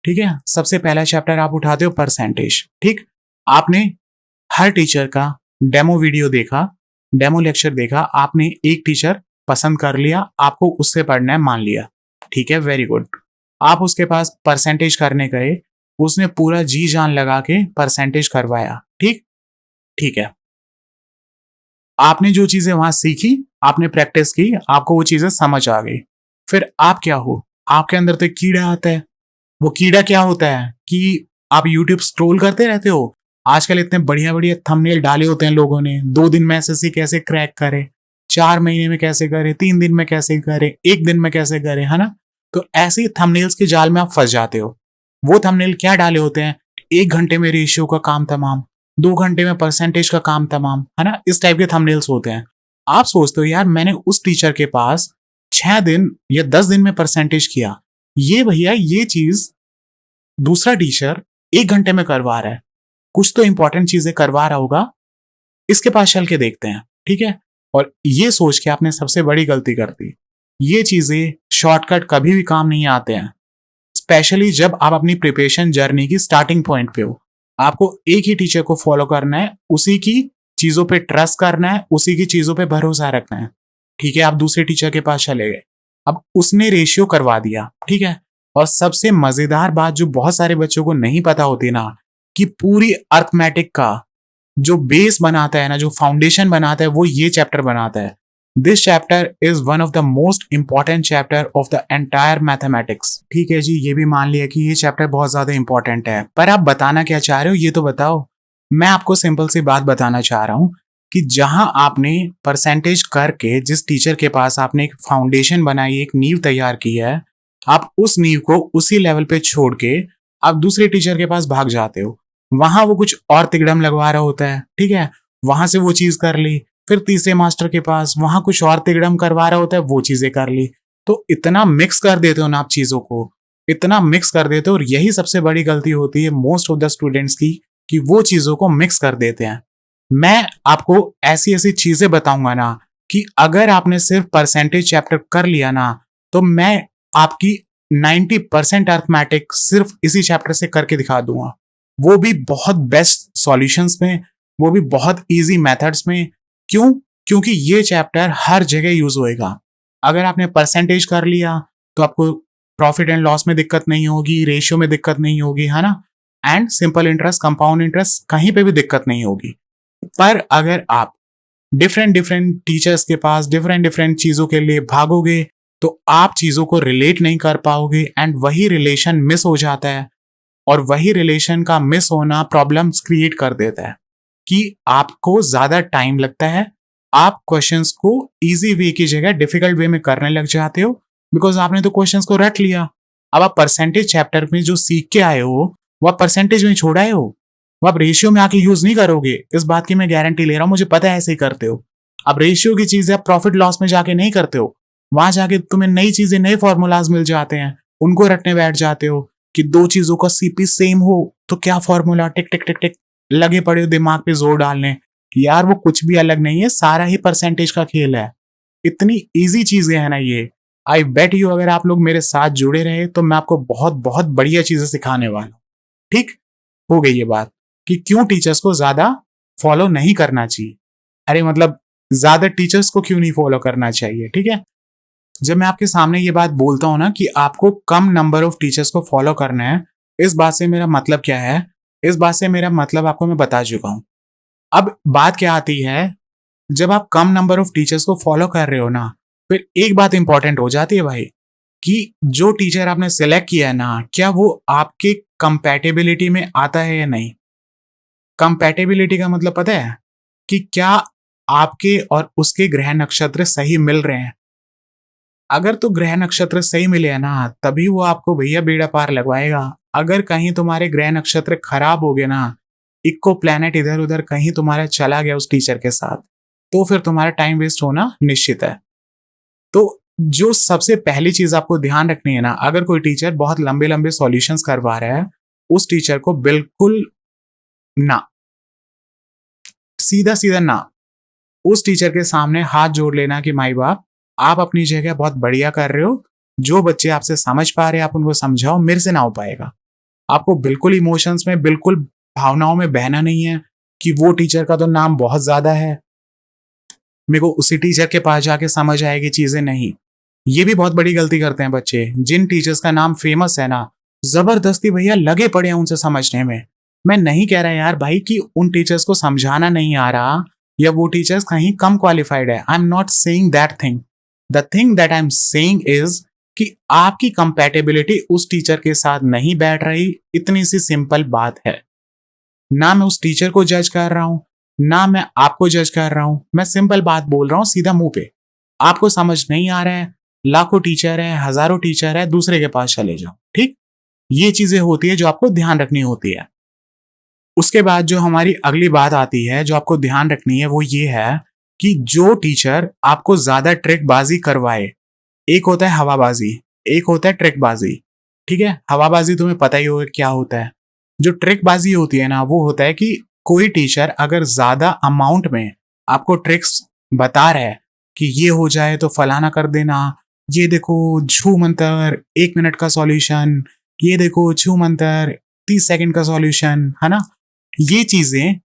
ठीक है। सबसे पहला चैप्टर आप उठाते हो परसेंटेज, ठीक। आपने हर टीचर का डेमो वीडियो देखा, डेमो लेक्चर देखा, आपने एक टीचर पसंद कर लिया, आपको उससे पढ़ना है, मान लिया, ठीक है, वेरी गुड। आप उसके पास परसेंटेज करने गए, उसने पूरा जी जान लगा के परसेंटेज करवाया, ठीक, ठीक है। आपने जो चीजें वहां सीखी, आपने प्रैक्टिस की, आपको वो चीजें समझ आ गई। फिर आप क्या हो, आपके अंदर तो एक कीड़ा आता है। वो कीड़ा क्या होता है कि आप यूट्यूब स्क्रॉल करते रहते हो। आजकल इतने बढ़िया बढ़िया थंबनेल डाले होते हैं लोगों ने, 2 दिन में एसएससी कैसे क्रैक करे, 4 महीने में कैसे करे, 3 दिन में कैसे करे, 1 दिन में कैसे करे, है ना। तो ऐसे ही थंबनेल्स के जाल में आप फंस जाते हो। वो थंबनेल क्या डाले होते हैं, 1 घंटे में रेशियो का काम तमाम, 2 घंटे में परसेंटेज का काम तमाम, है ना, इस टाइप के थंबनेल्स होते हैं। आप सोचते हो यार मैंने उस टीचर के पास 6 दिन या 10 दिन में परसेंटेज किया, ये भैया ये चीज दूसरा टीचर 1 घंटे में करवा रहा है, कुछ तो इंपॉर्टेंट चीजें करवा रहा होगा, इसके पास चल के देखते हैं, ठीक है। और ये सोच के आपने सबसे बड़ी गलती कर दी। ये चीजें शॉर्टकट कभी भी काम नहीं आते हैं, स्पेशली जब आप अपनी प्रिपरेशन जर्नी की स्टार्टिंग पॉइंट पे हो। आपको एक ही टीचर को फॉलो करना है, उसी की चीजों पे ट्रस्ट करना है, उसी की चीजों पे भरोसा रखना है, ठीक है। आप दूसरे टीचर के पास चले गए, अब उसने रेशियो करवा दिया, ठीक है। और सबसे मजेदार बात जो बहुत सारे बच्चों को नहीं पता होती ना, कि पूरी अर्थमेटिक का जो बेस बनाता है ना, जो फाउंडेशन बनाता है, वो ये चैप्टर बनाता है। This chapter is one of the most important chapter of the entire mathematics. ठीक है जी, ये भी मान लिया कि ये चैप्टर बहुत ज्यादा इंपॉर्टेंट है, पर आप बताना क्या चाह रहे हो ये तो बताओ। मैं आपको सिंपल सी बात बताना चाह रहा हूं कि जहां आपने परसेंटेज करके जिस टीचर के पास आपने एक फाउंडेशन बनाई, एक नींव तैयार की है, आप उस नींव को उसी लेवल पे छोड़ के आप दूसरे टीचर के पास भाग जाते हो। वहां वो कुछ और तिकड़म लगवा रहा होता है, ठीक है, वहां से वो चीज कर ली, फिर तीसरे मास्टर के पास वहां कुछ और तिकड़म करवा रहा होता है, वो चीजें कर ली। तो इतना मिक्स कर देते हो ना आप चीजों को, इतना मिक्स कर देते हो, और यही सबसे बड़ी गलती होती है मोस्ट ऑफ द स्टूडेंट्स की, कि वो चीजों को मिक्स कर देते हैं। मैं आपको ऐसी ऐसी चीजें बताऊंगा ना कि अगर आपने सिर्फ परसेंटेज चैप्टर कर लिया ना, तो मैं आपकी 90% अर्थमेटिक सिर्फ इसी चैप्टर से करके दिखा दूंगा, वो भी बहुत बेस्ट सॉल्यूशंस में, वो भी बहुत इजी मेथड्स में। क्यों? क्योंकि ये चैप्टर हर जगह यूज होएगा। अगर आपने परसेंटेज कर लिया तो आपको प्रॉफिट एंड लॉस में दिक्कत नहीं होगी, रेशियो में दिक्कत नहीं होगी, है ना, and simple interest, compound interest, कहीं पे भी दिक्कत नहीं होगी। पर अगर आप डिफरेंट डिफरेंट टीचर्स के पास डिफरेंट डिफरेंट चीजों के लिए भागोगे, तो आप चीजों को रिलेट नहीं कर पाओगे, एंड वही रिलेशन मिस हो जाता है। और वही रिलेशन का मिस होना प्रॉब्लम्स क्रिएट कर देता है, कि आपको ज्यादा टाइम लगता है, आप क्वेश्चंस को इजी वे की जगह डिफिकल्ट वे में करने लग जाते हो, बिकॉज आपने तो क्वेश्चंस को रट लिया। अब आप परसेंटेज चैप्टर में जो सीख के आए हो, वो आप परसेंटेज में छोड़ आए हो, वो आप रेशियो में आके यूज नहीं करोगे, इस बात की मैं गारंटी ले रहा हूं, मुझे पता है ऐसे ही करते हो। अब रेशियो की चीजें आप प्रॉफिट लॉस में जाके नहीं करते हो, वहां जाके तुम्हें नई चीजें, नए फॉर्मूलाज मिल जाते हैं, उनको रटने बैठ जाते हो कि दो चीजों का सीपी सेम हो तो क्या फॉर्मूला, टिक टिक टिक टिक लगे पड़े हो दिमाग पे जोर डालने। यार वो कुछ भी अलग नहीं है, सारा ही परसेंटेज का खेल है। इतनी इजी चीजें हैं ना ये। आई बेट यू अगर आप लोग मेरे साथ जुड़े रहे तो मैं आपको बहुत बहुत बढ़िया चीजें सिखाने वाला हूं। ठीक हो गई ये बात कि क्यों टीचर्स को ज्यादा फॉलो नहीं करना चाहिए। अरे मतलब ज्यादा टीचर्स को क्यों नहीं फॉलो करना चाहिए, ठीक है। जब मैं आपके सामने ये बात बोलता हूं ना कि आपको कम नंबर ऑफ टीचर्स को फॉलो करना है, इस बात से मेरा मतलब क्या है, इस बात से मेरा मतलब आपको मैं बता चुका हूं। अब बात क्या आती है, जब आप कम नंबर ऑफ टीचर्स को फॉलो कर रहे हो ना, फिर एक बात इंपॉर्टेंट हो जाती है भाई, कि जो टीचर आपने सिलेक्ट किया है ना, क्या वो आपके कंपैटिबिलिटी में आता है या नहीं। कंपैटिबिलिटी का मतलब पता है कि क्या आपके और उसके ग्रह नक्षत्र सही मिल रहे हैं। अगर तो ग्रह नक्षत्र सही मिले हैं ना, तभी वो आपको भैया बेड़ा पार लगवाएगा। अगर कहीं तुम्हारे ग्रह नक्षत्र खराब हो गए ना, इक्को प्लैनेट इधर उधर कहीं तुम्हारा चला गया उस टीचर के साथ, तो फिर तुम्हारा टाइम वेस्ट होना निश्चित है। तो जो सबसे पहली चीज आपको ध्यान रखनी है ना, अगर कोई टीचर बहुत लंबे लंबे सॉल्यूशंस करवा रहा है, उस टीचर को बिल्कुल ना, सीधा सीधा ना, उस टीचर के सामने हाथ जोड़ लेना कि माई बाप आप अपनी जगह बहुत बढ़िया कर रहे हो, जो बच्चे आपसे समझ पा रहे हैं आप उनको समझाओ, मेरे से ना हो पाएगा। आपको बिल्कुल इमोशंस में, बिल्कुल भावनाओं में बहना नहीं है कि वो टीचर का तो नाम बहुत ज्यादा है, मेरे को उसी टीचर के पास जाके समझ आएगी चीजें। नहीं, ये भी बहुत बड़ी गलती करते हैं बच्चे। जिन टीचर्स का नाम फेमस है ना, जबरदस्ती भैया लगे पड़े हैं उनसे समझने में। मैं नहीं कह रहा यार भाई कि उन टीचर्स को समझाना नहीं आ रहा, या वो टीचर्स कहीं कम क्वालिफाइड है। I am not saying that thing. The thing that I am saying is कि आपकी कंपैटिबिलिटी उस टीचर के साथ नहीं बैठ रही, इतनी सी सिंपल बात है। ना मैं उस टीचर को जज कर रहा हूं, ना मैं आपको जज कर रहा हूं, मैं सिंपल बात बोल रहा हूं सीधा मुंह पे। आपको समझ नहीं आ रहा है, लाखों टीचर है, हजारों टीचर है, दूसरे के पास चले जाओ। ठीक, ये चीजें होती है जो आपको ध्यान रखनी होती है। उसके बाद जो हमारी अगली बात आती है जो आपको ध्यान रखनी है, वो ये है कि जो टीचर आपको ज्यादा ट्रिकबाजी करवाए, एक होता है हवाबाजी, एक होता है ट्रिकबाजी। ठीक है, हवाबाजी तुम्हें पता ही होगा क्या होता है। जो ट्रिकबाजी होती है ना, वो होता है कि कोई टीचर अगर ज्यादा अमाउंट में आपको ट्रिक्स बता रहा है कि ये हो जाए तो फलाना कर देना, ये देखो छू मंतर 1 मिनट का सॉल्यूशन, ये देखो छू मंतर 30 सेकंड का सॉल्यूशन, है ना। ये चीजें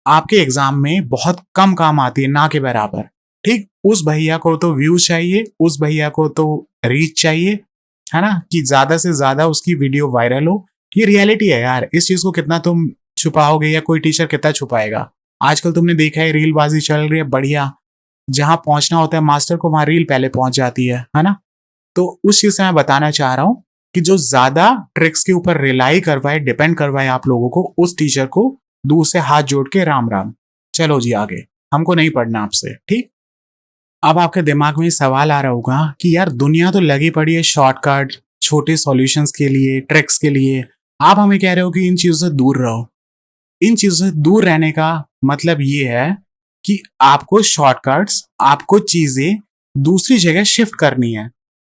आपके एग्जाम में बहुत कम काम आती है, ना के बराबर। ठीक, उस भैया को तो व्यूज चाहिए, उस भैया को तो रीच चाहिए, है ना, कि ज्यादा से ज्यादा उसकी वीडियो वायरल हो। ये रियलिटी है यार, इस चीज को कितना तुम छुपाओगे या कोई टीचर कितना छुपाएगा। आजकल तुमने देखा है रीलबाजी चल रही है बढ़िया, जहां पहुंचना होता है मास्टर को वहां रील पहले पहुंच जाती है ना। तो उस चीज से मैं बताना चाह रहा हूं कि जो ज्यादा ट्रिक्स के ऊपर रिलाई करवाए, डिपेंड करवाए आप लोगों को, उस टीचर को दूर से हाथ जोड़ के राम राम। चलो जी आगे, हमको नहीं पढ़ना आपसे। ठीक, अब आपके दिमाग में सवाल आ रहा होगा कि यार दुनिया तो लगी पड़ी है शॉर्टकट, छोटे सॉल्यूशंस के लिए, ट्रिक्स के लिए, आप हमें कह रहे हो कि इन चीजों से दूर रहो। इन चीजों से दूर रहने का मतलब ये है कि आपको शॉर्टकट्स, आपको चीजें दूसरी जगह शिफ्ट करनी है।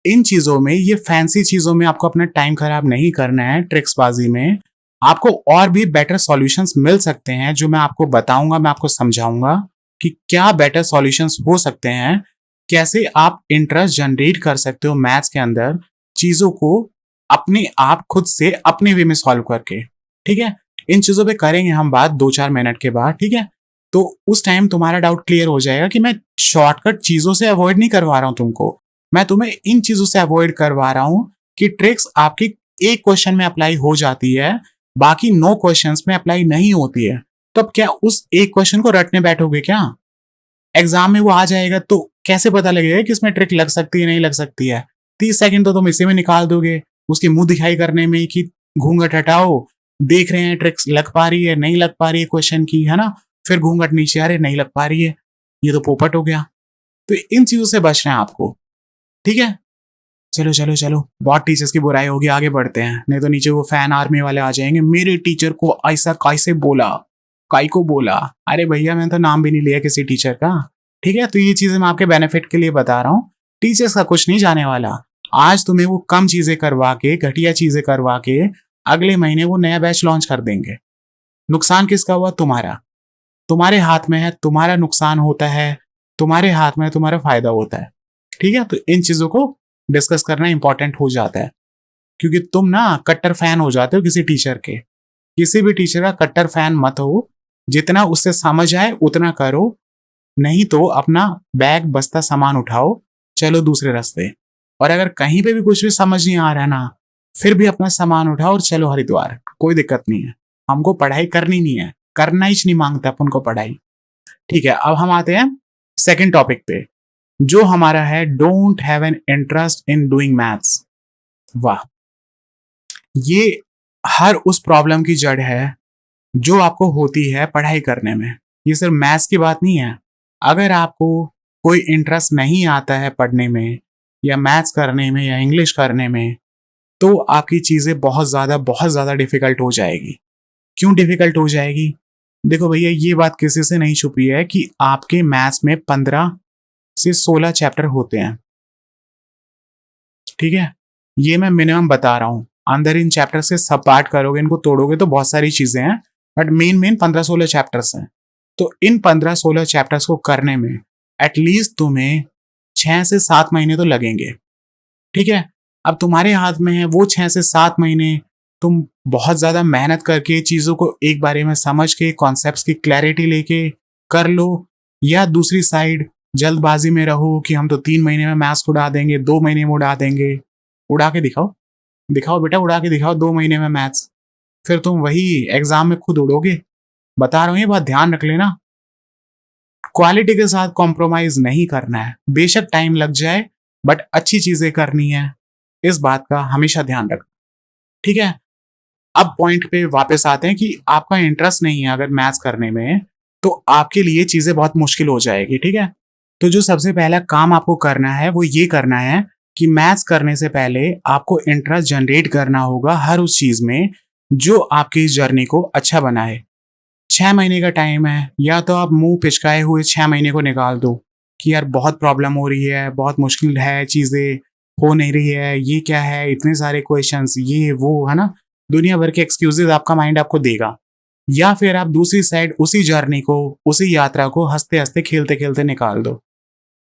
इन चीजों में, ये फैंसी चीजों में आपको अपना टाइम खराब नहीं करना है। ट्रिक्सबाजी में आपको और भी बेटर सॉल्यूशंस मिल सकते हैं, जो मैं आपको बताऊंगा, मैं आपको समझाऊंगा कि क्या बेटर सॉल्यूशंस हो सकते हैं, कैसे आप इंटरेस्ट जनरेट कर सकते हो मैथ्स के अंदर, चीजों को अपने आप खुद से अपने वे में सॉल्व करके। ठीक है, इन चीजों पे करेंगे हम बात 2-4 मिनट के बाद। ठीक है, तो उस टाइम तुम्हारा डाउट क्लियर हो जाएगा कि मैं शॉर्टकट चीजों से अवॉइड नहीं करवा रहा हूं तुमको, मैं तुम्हें इन चीजों से अवॉइड करवा रहा हूं कि ट्रिक्स आपकी एक क्वेश्चन में अप्लाई हो जाती है, बाकी 9 क्वेश्चंस में अप्लाई नहीं होती है। तो अब क्या उस एक क्वेश्चन को रटने बैठोगे क्या? एग्जाम में वो आ जाएगा तो कैसे पता लगेगा कि इसमें ट्रिक लग सकती है नहीं लग सकती है? 30 सेकंड तो तुम इसी में निकाल दोगे, उसकी मुंह दिखाई करने में कि घूंघट हटाओ, देख रहे हैं ट्रिक्स लग पा रही है नहीं लग पा रही है क्वेश्चन की, है ना। फिर घूंघट नीचे, अरे नहीं लग पा रही है, ये तो पोपट हो गया। तो इन चीजों से बचना है आपको। ठीक है, चलो चलो चलो, बहुत टीचर्स की बुराई होगी, आगे बढ़ते हैं, नहीं तो नीचे वो फैन आर्मी वाले आ जाएंगे, मेरे टीचर को ऐसा कैसे बोला, काई को बोला। अरे भैया मैंने तो नाम भी नहीं लिया किसी टीचर का। ठीक है, तो ये चीजें मैं आपके बेनिफिट के लिए बता रहा हूँ, टीचर्स का कुछ नहीं जाने वाला। आज तुम्हें वो कम चीजें करवा के, घटिया चीजें करवा के, अगले महीने वो नया बैच लॉन्च कर देंगे। नुकसान किसका हुआ? तुम्हारा। तुम्हारे हाथ में है, तुम्हारा नुकसान होता है, तुम्हारे हाथ में है, तुम्हारा फायदा होता है। ठीक है, तो इन चीजों को डिस्कस करना इंपॉर्टेंट हो जाता है, क्योंकि तुम ना कट्टर फैन हो जाते हो किसी टीचर के। किसी भी टीचर का कट्टर फैन मत हो, जितना उससे समझ आए उतना करो, नहीं तो अपना बैग बस्ता सामान उठाओ, चलो दूसरे रास्ते। और अगर कहीं पे भी कुछ भी समझ नहीं आ रहा ना, फिर भी अपना सामान उठाओ और चलो हरिद्वार, कोई दिक्कत नहीं है। हमको पढ़ाई करनी नहीं है, करना ही नहीं मांगता अपन को पढ़ाई। ठीक है, अब हम आते हैं सेकंड टॉपिक पे, जो हमारा है don't have an interest in doing maths. वाह, ये हर उस प्रॉब्लम की जड़ है जो आपको होती है पढ़ाई करने में। ये सिर्फ मैथ्स की बात नहीं है। अगर आपको कोई इंटरेस्ट नहीं आता है पढ़ने में, या मैथ्स करने में, या इंग्लिश करने में, तो आपकी चीजें बहुत ज्यादा डिफिकल्ट हो जाएगी। क्यों डिफिकल्ट हो जाएगी? देखो भैया, ये बात किसी से नहीं छुपी है कि आपके मैथ्स में 15 से 16 चैप्टर होते हैं। ठीक है, ये मैं मिनिमम बता रहा हूं। अंदर इन चैप्टर से सब पार्ट करोगे, इनको तोड़ोगे तो बहुत सारी चीजें हैं, बट मेन 15-16 चैप्टर्स हैं। तो इन 15-16 चैप्टर्स को करने में एटलीस्ट तुम्हें 6 से 7 महीने तो लगेंगे। ठीक है, अब तुम्हारे हाथ में है वो 6 से 7 महीने, तुम बहुत ज्यादा मेहनत करके चीजों को एक बारे में समझ के, कॉन्सेप्ट्स की क्लैरिटी लेके कर लो, या दूसरी साइड जल्दबाजी में रहो कि हम तो 3 महीने में मैथ्स उड़ा देंगे, 2 महीने में उड़ा देंगे। उड़ा के दिखाओ, दिखाओ बेटा, उड़ा के दिखाओ 2 महीने में मैथ्स, फिर तुम वही एग्जाम में खुद उड़ोगे। बता रहा हूं, ये बात ध्यान रख लेना। क्वालिटी के साथ कॉम्प्रोमाइज नहीं करना है, बेशक टाइम लग जाए, बट अच्छी चीजें करनी है, इस बात का हमेशा ध्यान रख। ठीक है, अब पॉइंट पे वापस आते हैं कि आपका इंटरेस्ट नहीं है अगर मैथ्स करने में, तो आपके लिए चीजें बहुत मुश्किल हो जाएगी। ठीक है, तो जो सबसे पहला काम आपको करना है वो ये करना है कि मैथ्स करने से पहले आपको इंटरेस्ट जनरेट करना होगा हर उस चीज में जो आपकी इस जर्नी को अच्छा बनाए। 6 महीने का टाइम है, या तो आप मुंह पिचकाए हुए 6 महीने को निकाल दो कि यार बहुत प्रॉब्लम हो रही है, बहुत मुश्किल है, चीज़ें हो नहीं रही है, ये क्या है, इतने सारे क्वेश्चंस, ये वो, है ना, दुनिया भर के एक्सक्यूजेज आपका माइंड आपको देगा। या फिर आप दूसरी साइड उसी जर्नी को, उसी यात्रा को हंसते हंसते खेलते खेलते निकाल दो।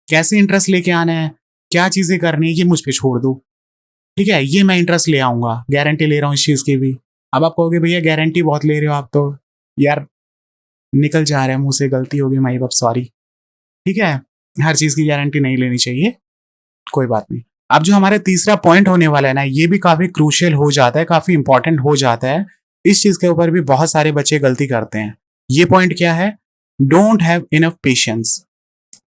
कैसे इंटरेस्ट लेके आना है, क्या चीजें करनी है, ये मुझ पे छोड़ दो। ठीक है, ये मैं इंटरेस्ट ले आऊंगा, गारंटी ले रहा हूँ इस चीज की भी। अब आप कहोगे भैया गारंटी बहुत ले रहे हो आप तो, यार निकल जा रहा है मुंह से, गलती होगी माई बाप, सॉरी। ठीक है, हर चीज की गारंटी नहीं लेनी चाहिए, कोई बात नहीं। अब जो हमारा तीसरा पॉइंट होने वाला है ना, ये भी काफी क्रूशियल हो जाता है, काफी इंपॉर्टेंट हो जाता है। इस चीज के ऊपर भी बहुत सारे बच्चे गलती करते हैं। ये पॉइंट क्या है? Don't have enough patience.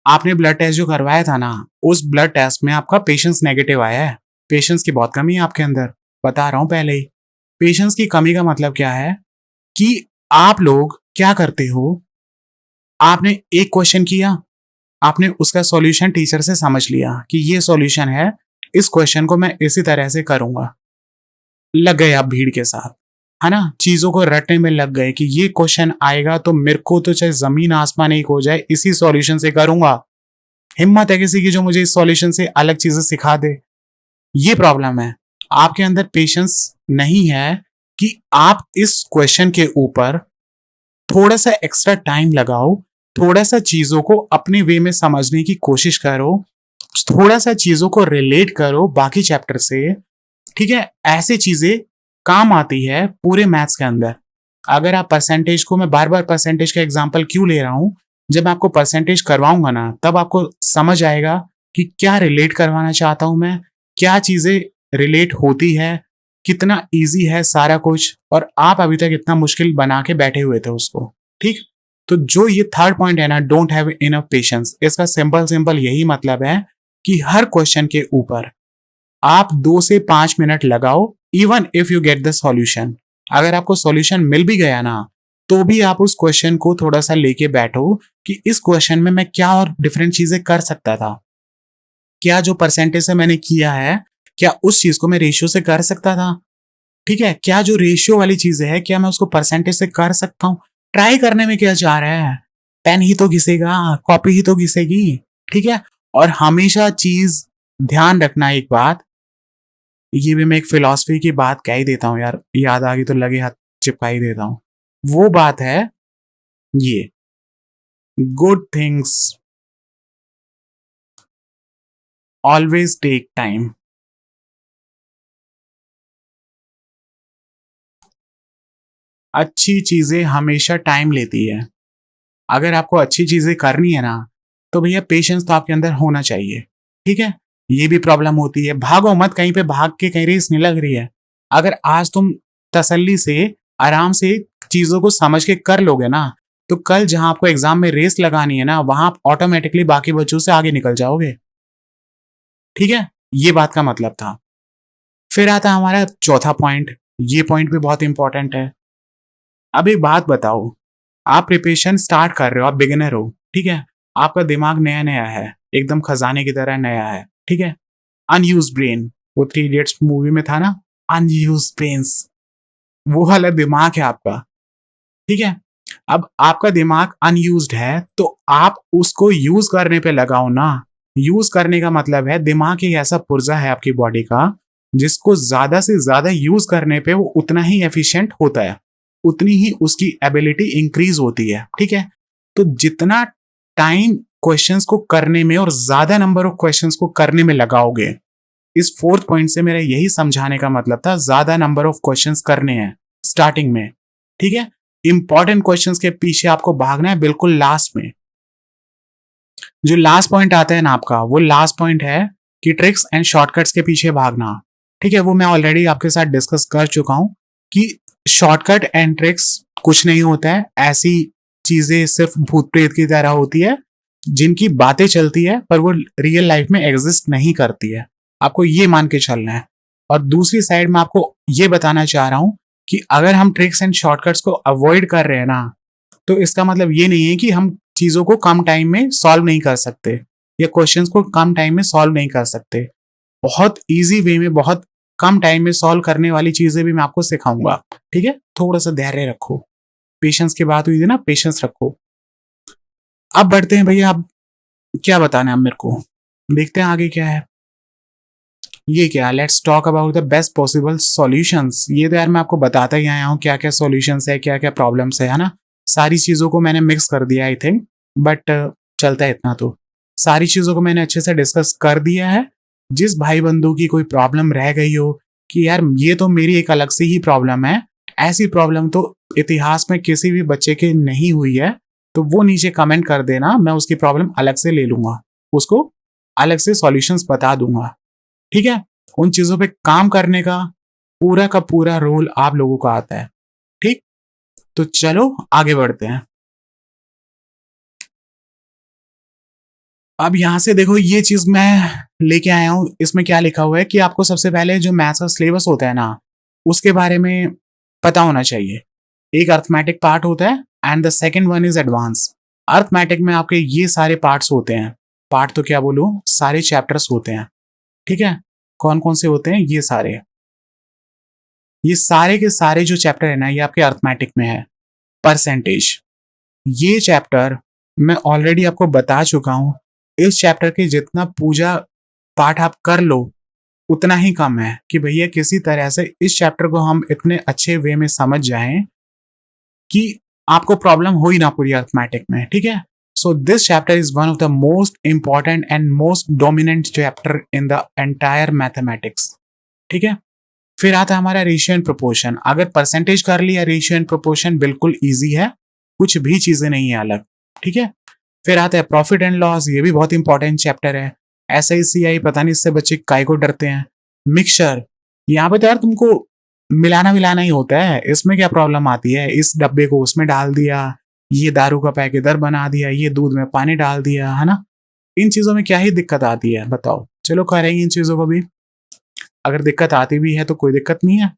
आपने ब्लड टेस्ट जो करवाया था ना, उस ब्लड टेस्ट में आपका पेशेंस नेगेटिव आया है। पेशेंस की बहुत कमी है आपके अंदर, बता रहा हूं पहले ही। पेशेंस की कमी का मतलब क्या है कि आप लोग क्या करते हो, आपने एक क्वेश्चन किया, आपने उसका सॉल्यूशन टीचर से समझ लिया कि ये सॉल्यूशन है, इस क्वेश्चन को मैं इसी तरह से करूंगा। लग गए आप भीड़ के साथ, है ना, चीजों को रटने में लग गए कि ये क्वेश्चन आएगा तो मेरे को तो चाहे जमीन आसमान एक हो जाए, इसी सॉल्यूशन से करूंगा। हिम्मत है किसी की जो मुझे इस सॉल्यूशन से अलग चीजें सिखा दे? ये प्रॉब्लम है, आपके अंदर पेशेंस नहीं है कि आप इस क्वेश्चन के ऊपर थोड़ा सा एक्स्ट्रा टाइम लगाओ, थोड़ा सा चीजों को अपने वे में समझने की कोशिश करो, थोड़ा सा चीजों को रिलेट करो बाकी चैप्टर से। ठीक है, ऐसी चीजें काम आती है पूरे मैथ्स के अंदर। अगर आप परसेंटेज को, मैं बार बार परसेंटेज का एग्जांपल क्यों ले रहा हूं, जब मैं आपको परसेंटेज करवाऊंगा ना, तब आपको समझ आएगा कि क्या रिलेट करवाना चाहता हूं मैं, क्या चीजें रिलेट होती है, कितना इजी है सारा कुछ, और आप अभी तक इतना मुश्किल बना के बैठे हुए थे उसको। ठीक, तो जो ये थर्ड पॉइंट है ना, डोंट हैव इनफ पेशेंस, इसका सिंपल सिंपल यही मतलब है कि हर क्वेश्चन के ऊपर आप 2 से 5 मिनट लगाओ, even if you get the solution. अगर आपको सॉल्यूशन मिल भी गया ना, तो भी आप उस क्वेश्चन को थोड़ा सा लेके बैठो कि इस क्वेश्चन में मैं क्या और डिफरेंट चीजें कर सकता था, क्या जो परसेंटेज से मैंने किया है, क्या उस चीज को मैं रेशियो से कर सकता था। ठीक है, क्या जो रेशियो वाली चीजें है, क्या मैं उसको परसेंटेज से कर सकता हूँ। ट्राई करने में क्या जा रहा है, पेन ही तो घिसेगा, कॉपी ही तो घिसेगी। ठीक है, और हमेशा चीज ध्यान रखना एक बात, ये भी मैं एक फिलॉसफी की बात कह ही देता हूँ यार, याद आ गई तो लगे हाथ चिपका ही देता हूँ। वो बात है ये, good things always take time. अच्छी चीजें हमेशा टाइम लेती है। अगर आपको अच्छी चीजें करनी है ना, तो भैया पेशेंस तो आपके अंदर होना चाहिए। ठीक है, ये भी प्रॉब्लम होती है, भागो मत कहीं पे, भाग के कहीं रेस नहीं लग रही है। अगर आज तुम तसल्ली से, आराम से चीजों को समझ के कर लोगे ना, तो कल जहां आपको एग्जाम में रेस लगानी है ना, वहां आप ऑटोमेटिकली बाकी बच्चों से आगे निकल जाओगे। ठीक है, ये बात का मतलब था। फिर आता है हमारा चौथा पॉइंट, ये पॉइंट भी बहुत इंपॉर्टेंट है। अब एक बात बताओ, आप प्रिपरेशन स्टार्ट कर रहे हो, आप बिगिनर हो, ठीक है, आपका दिमाग नया नया है, एकदम खजाने की तरह नया है। ठीक है, अनयूज ब्रेन, वो 3 इडियट्स मूवी में था ना, अनयूज ब्रेन्स, वो वाला दिमाग है आपका। ठीक है, अब आपका दिमाग अनयूज्ड है, तो आप उसको यूज करने पे लगाओ ना। यूज करने का मतलब है, दिमाग एक ऐसा पुर्जा है आपकी बॉडी का, जिसको ज्यादा से ज्यादा यूज करने पे वो उतना ही एफिशिएंट होता है, उतनी ही उसकी एबिलिटी इंक्रीज होती है। ठीक है, तो जितना टाइम क्वेश्चंस को करने में और ज्यादा नंबर ऑफ क्वेश्चंस को करने में लगाओगे, इस फोर्थ पॉइंट से मेरा यही समझाने का मतलब था, ज्यादा नंबर ऑफ क्वेश्चंस करने हैं स्टार्टिंग में। ठीक है, इंपॉर्टेंट क्वेश्चंस के पीछे आपको भागना है बिल्कुल लास्ट में। जो लास्ट पॉइंट आता है ना आपका, वो लास्ट पॉइंट है कि ट्रिक्स एंड शॉर्टकट्स के पीछे भागना। ठीक है, वो मैं ऑलरेडी आपके साथ डिस्कस कर चुका हूं कि शॉर्टकट एंड ट्रिक्स कुछ नहीं होता है, ऐसी चीजें सिर्फ भूत प्रेत की तरह होती है, जिनकी बातें चलती है पर वो रियल लाइफ में एग्जिस्ट नहीं करती है। आपको ये मान के चलना है। और दूसरी साइड में आपको ये बताना चाह रहा हूं कि अगर हम ट्रिक्स एंड शॉर्टकट्स को अवॉइड कर रहे हैं ना, तो इसका मतलब ये नहीं है कि हम चीजों को कम टाइम में सॉल्व नहीं कर सकते, या क्वेश्चंस को कम टाइम में सॉल्व नहीं कर सकते। बहुत इजी वे में, बहुत कम टाइम में सॉल्व करने वाली चीजें भी मैं आपको सिखाऊंगा। ठीक है, थोड़ा सा धैर्य रखो। पेशेंस की बात हुई थी ना, पेशेंस रखो। अब बढ़ते हैं भैया, अब क्या बताना है अब मेरे को, देखते हैं आगे क्या है। ये क्या, let's talk about the best possible solutions. ये तो यार मैं आपको बताता ही आया हूँ क्या क्या सॉल्यूशंस है, क्या क्या प्रॉब्लम्स है ना। सारी चीजों को मैंने मिक्स कर दिया आई थिंक, बट चलता है इतना तो। सारी चीजों को मैंने अच्छे से डिस्कस कर दिया है। जिस भाई बंधु की कोई प्रॉब्लम रह गई हो कि यार ये तो मेरी एक अलग से ही प्रॉब्लम है, ऐसी प्रॉब्लम तो इतिहास में किसी भी बच्चे की नहीं हुई है, तो वो नीचे कमेंट कर देना, मैं उसकी प्रॉब्लम अलग से ले लूंगा, उसको अलग से सॉल्यूशंस बता दूंगा। ठीक है, उन चीजों पे काम करने का पूरा रोल आप लोगों को आता है। ठीक, तो चलो आगे बढ़ते हैं। अब यहां से देखो, ये चीज मैं लेके आया हूं, इसमें क्या लिखा हुआ है कि आपको सबसे पहले जो मैथ्स का सिलेबस होता है ना, उसके बारे में पता होना चाहिए। एक अर्थमेटिक पार्ट होता है and the second one is advance. Arithmetic में आपके ये सारे पार्ट्स होते हैं, पार्ट तो क्या बोलूं, सारे चैप्टर्स होते हैं। ठीक है, कौन कौन से होते हैं, ये सारे के सारे जो चैप्टर है ना, ये आपके अर्थमेटिक में है। परसेंटेज, ये चैप्टर मैं ऑलरेडी आपको बता चुका हूं। इस चैप्टर के जितना पूजा पाठ आप कर लो उतना ही कम है कि भैया किसी तरह से इस चैप्टर को हम इतने अच्छे वे में समझ जाएं कि आपको प्रॉब्लम हो ही ना पूरी अर्थमेटिक में। ठीक है, so this chapter is one of the most important and most dominant chapter in the entire mathematics. ठीक है, फिर आता है हमारा रेशियो एंड प्रोपोर्शन। अगर परसेंटेज कर लिया, रेशियो एंड प्रोपोर्शन बिल्कुल इजी है, कुछ भी चीजें नहीं है अलग। ठीक है, फिर आता है प्रॉफिट एंड लॉस, ये भी बहुत इंपॉर्टेंट चैप्टर है। SICI पता नहीं इससे बच्चे काय को डरते हैं। मिक्सचर, यहाँ पे तो यार तुमको मिलाना मिलाना ही होता है, इसमें क्या प्रॉब्लम आती है, इस डब्बे को उसमें डाल दिया, ये दारू का पैक इधर बना दिया, ये दूध में पानी डाल दिया, है ना। इन चीजों में क्या ही दिक्कत आती है बताओ। चलो करेंगे इन चीजों को भी, अगर दिक्कत आती भी है तो कोई दिक्कत नहीं है,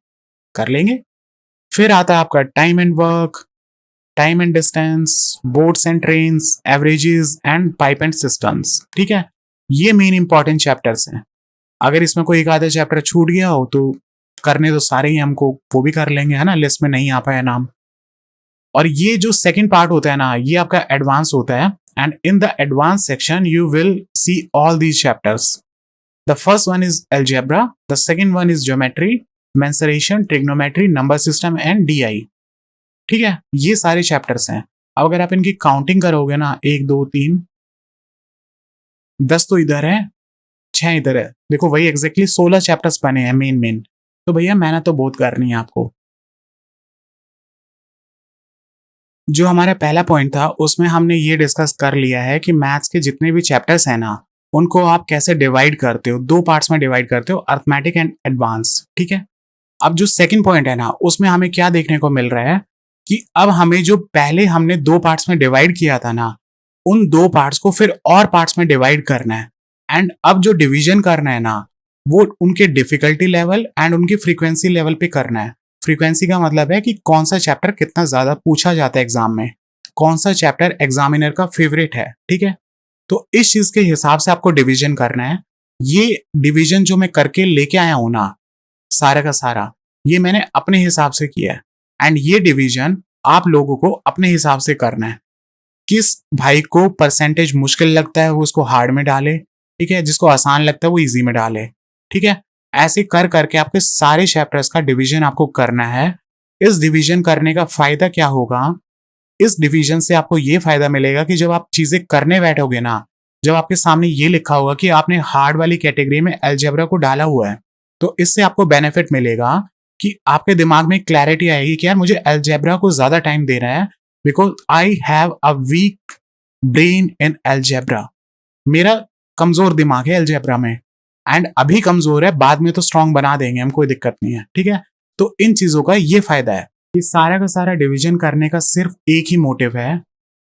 कर लेंगे। फिर आता है आपका time and work, time and distance, boats and trains, averages and pipe and systems. ठीक है, ये मेन इंपॉर्टेंट चैप्टर्स हैं। अगर इसमें कोई एक आधा चैप्टर छूट गया हो तो करने तो सारे ही हमको, वो भी कर लेंगे, है ना, लिस्ट में नहीं आ पाया नाम। और ये जो सेकंड पार्ट होता है ना, ये आपका एडवांस होता है and in the advance section you will see all these chapters. The first one is algebra, the second one is geometry, mensuration, trigonometry, number system and DI। ठीक है, ये सारे चैप्टर्स हैं। अब अगर आप इनकी काउंटिंग करोगे ना, 1 2 3 10 तो इधर है, 6 इधर है, देखो वही एग्जैक्टली 16 चैप्टर्स बने हैं मेन। तो भैया मेहनत तो बहुत करनी है आपको। जो हमारा पहला पॉइंट था उसमें हमने ये डिस्कस कर लिया है कि मैथ्स के जितने भी चैप्टर्स हैं ना, उनको आप कैसे डिवाइड करते हो, 2 पार्ट्स में डिवाइड करते हो, अर्थमेटिक एंड एडवांस। ठीक है, अब जो सेकंड पॉइंट है ना, उसमें हमें क्या देखने को मिल रहा है कि अब हमें जो पहले हमने 2 पार्ट्स में डिवाइड किया था ना, उन 2 पार्ट्स को फिर और पार्ट्स में डिवाइड करना है। एंड अब जो डिवीजन करना है ना, वो उनके डिफिकल्टी लेवल एंड उनकी फ्रीक्वेंसी लेवल पे करना है। फ्रीक्वेंसी का मतलब है कि कौन सा चैप्टर कितना ज्यादा पूछा जाता है एग्जाम में, कौन सा चैप्टर एग्जामिनर का फेवरेट है। ठीक है, तो इस चीज के हिसाब से आपको डिवीजन करना है। ये डिवीजन जो मैं करके लेके आया हूं ना, सारा का सारा, ये मैंने अपने हिसाब से किया है एंड ये डिवीजन आप लोगों को अपने हिसाब से करना है। किस भाई को परसेंटेज मुश्किल लगता है वो उसको हार्ड में डाले, ठीक है, जिसको आसान लगता है वो इजी में डाले। ठीक है, ऐसे कर करके आपके सारे चैप्टर्स का डिवीजन आपको करना है। इस डिवीजन करने का फायदा क्या होगा, इस डिवीजन से आपको ये फायदा मिलेगा कि जब आप चीजें करने बैठोगे ना, जब आपके सामने ये लिखा होगा कि आपने हार्ड वाली कैटेगरी में अलजेब्रा को डाला हुआ है, तो इससे आपको बेनिफिट मिलेगा कि आपके दिमाग में क्लैरिटी आएगी कि यार मुझे अलजेब्रा को ज्यादा टाइम देना है, because I have a weak brain in algebra. मेरा कमजोर दिमाग है अलजेब्रा में, एंड अभी कमजोर है, बाद में तो स्ट्रांग बना देंगे हम, कोई दिक्कत नहीं है। ठीक है, तो इन चीजों का ये फायदा है कि सारा का सारा डिवीजन करने का सिर्फ एक ही मोटिव है।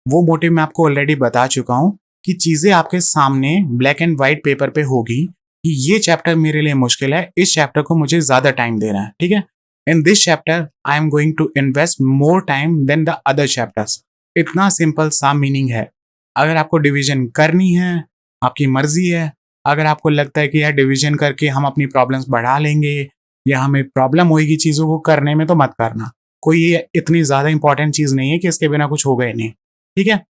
वो मोटिव मैं आपको ऑलरेडी बता चुका हूं कि चीजें आपके सामने ब्लैक एंड व्हाइट पेपर पे होगी कि ये चैप्टर मेरे लिए मुश्किल है, इस चैप्टर को मुझे ज्यादा टाइम देना है। ठीक है, in this chapter I am going to invest more time than the other chapters. इतना सिंपल सा मीनिंग है। अगर आपको डिवीजन करनी है, आपकी मर्जी है। अगर आपको लगता है कि यार डिवीजन करके हम अपनी प्रॉब्लम्स बढ़ा लेंगे या हमें प्रॉब्लम होगी चीजों को करने में, तो मत करना, कोई ये इतनी ज्यादा इंपॉर्टेंट चीज नहीं है कि इसके बिना कुछ होगा ही नहीं, ठीक है।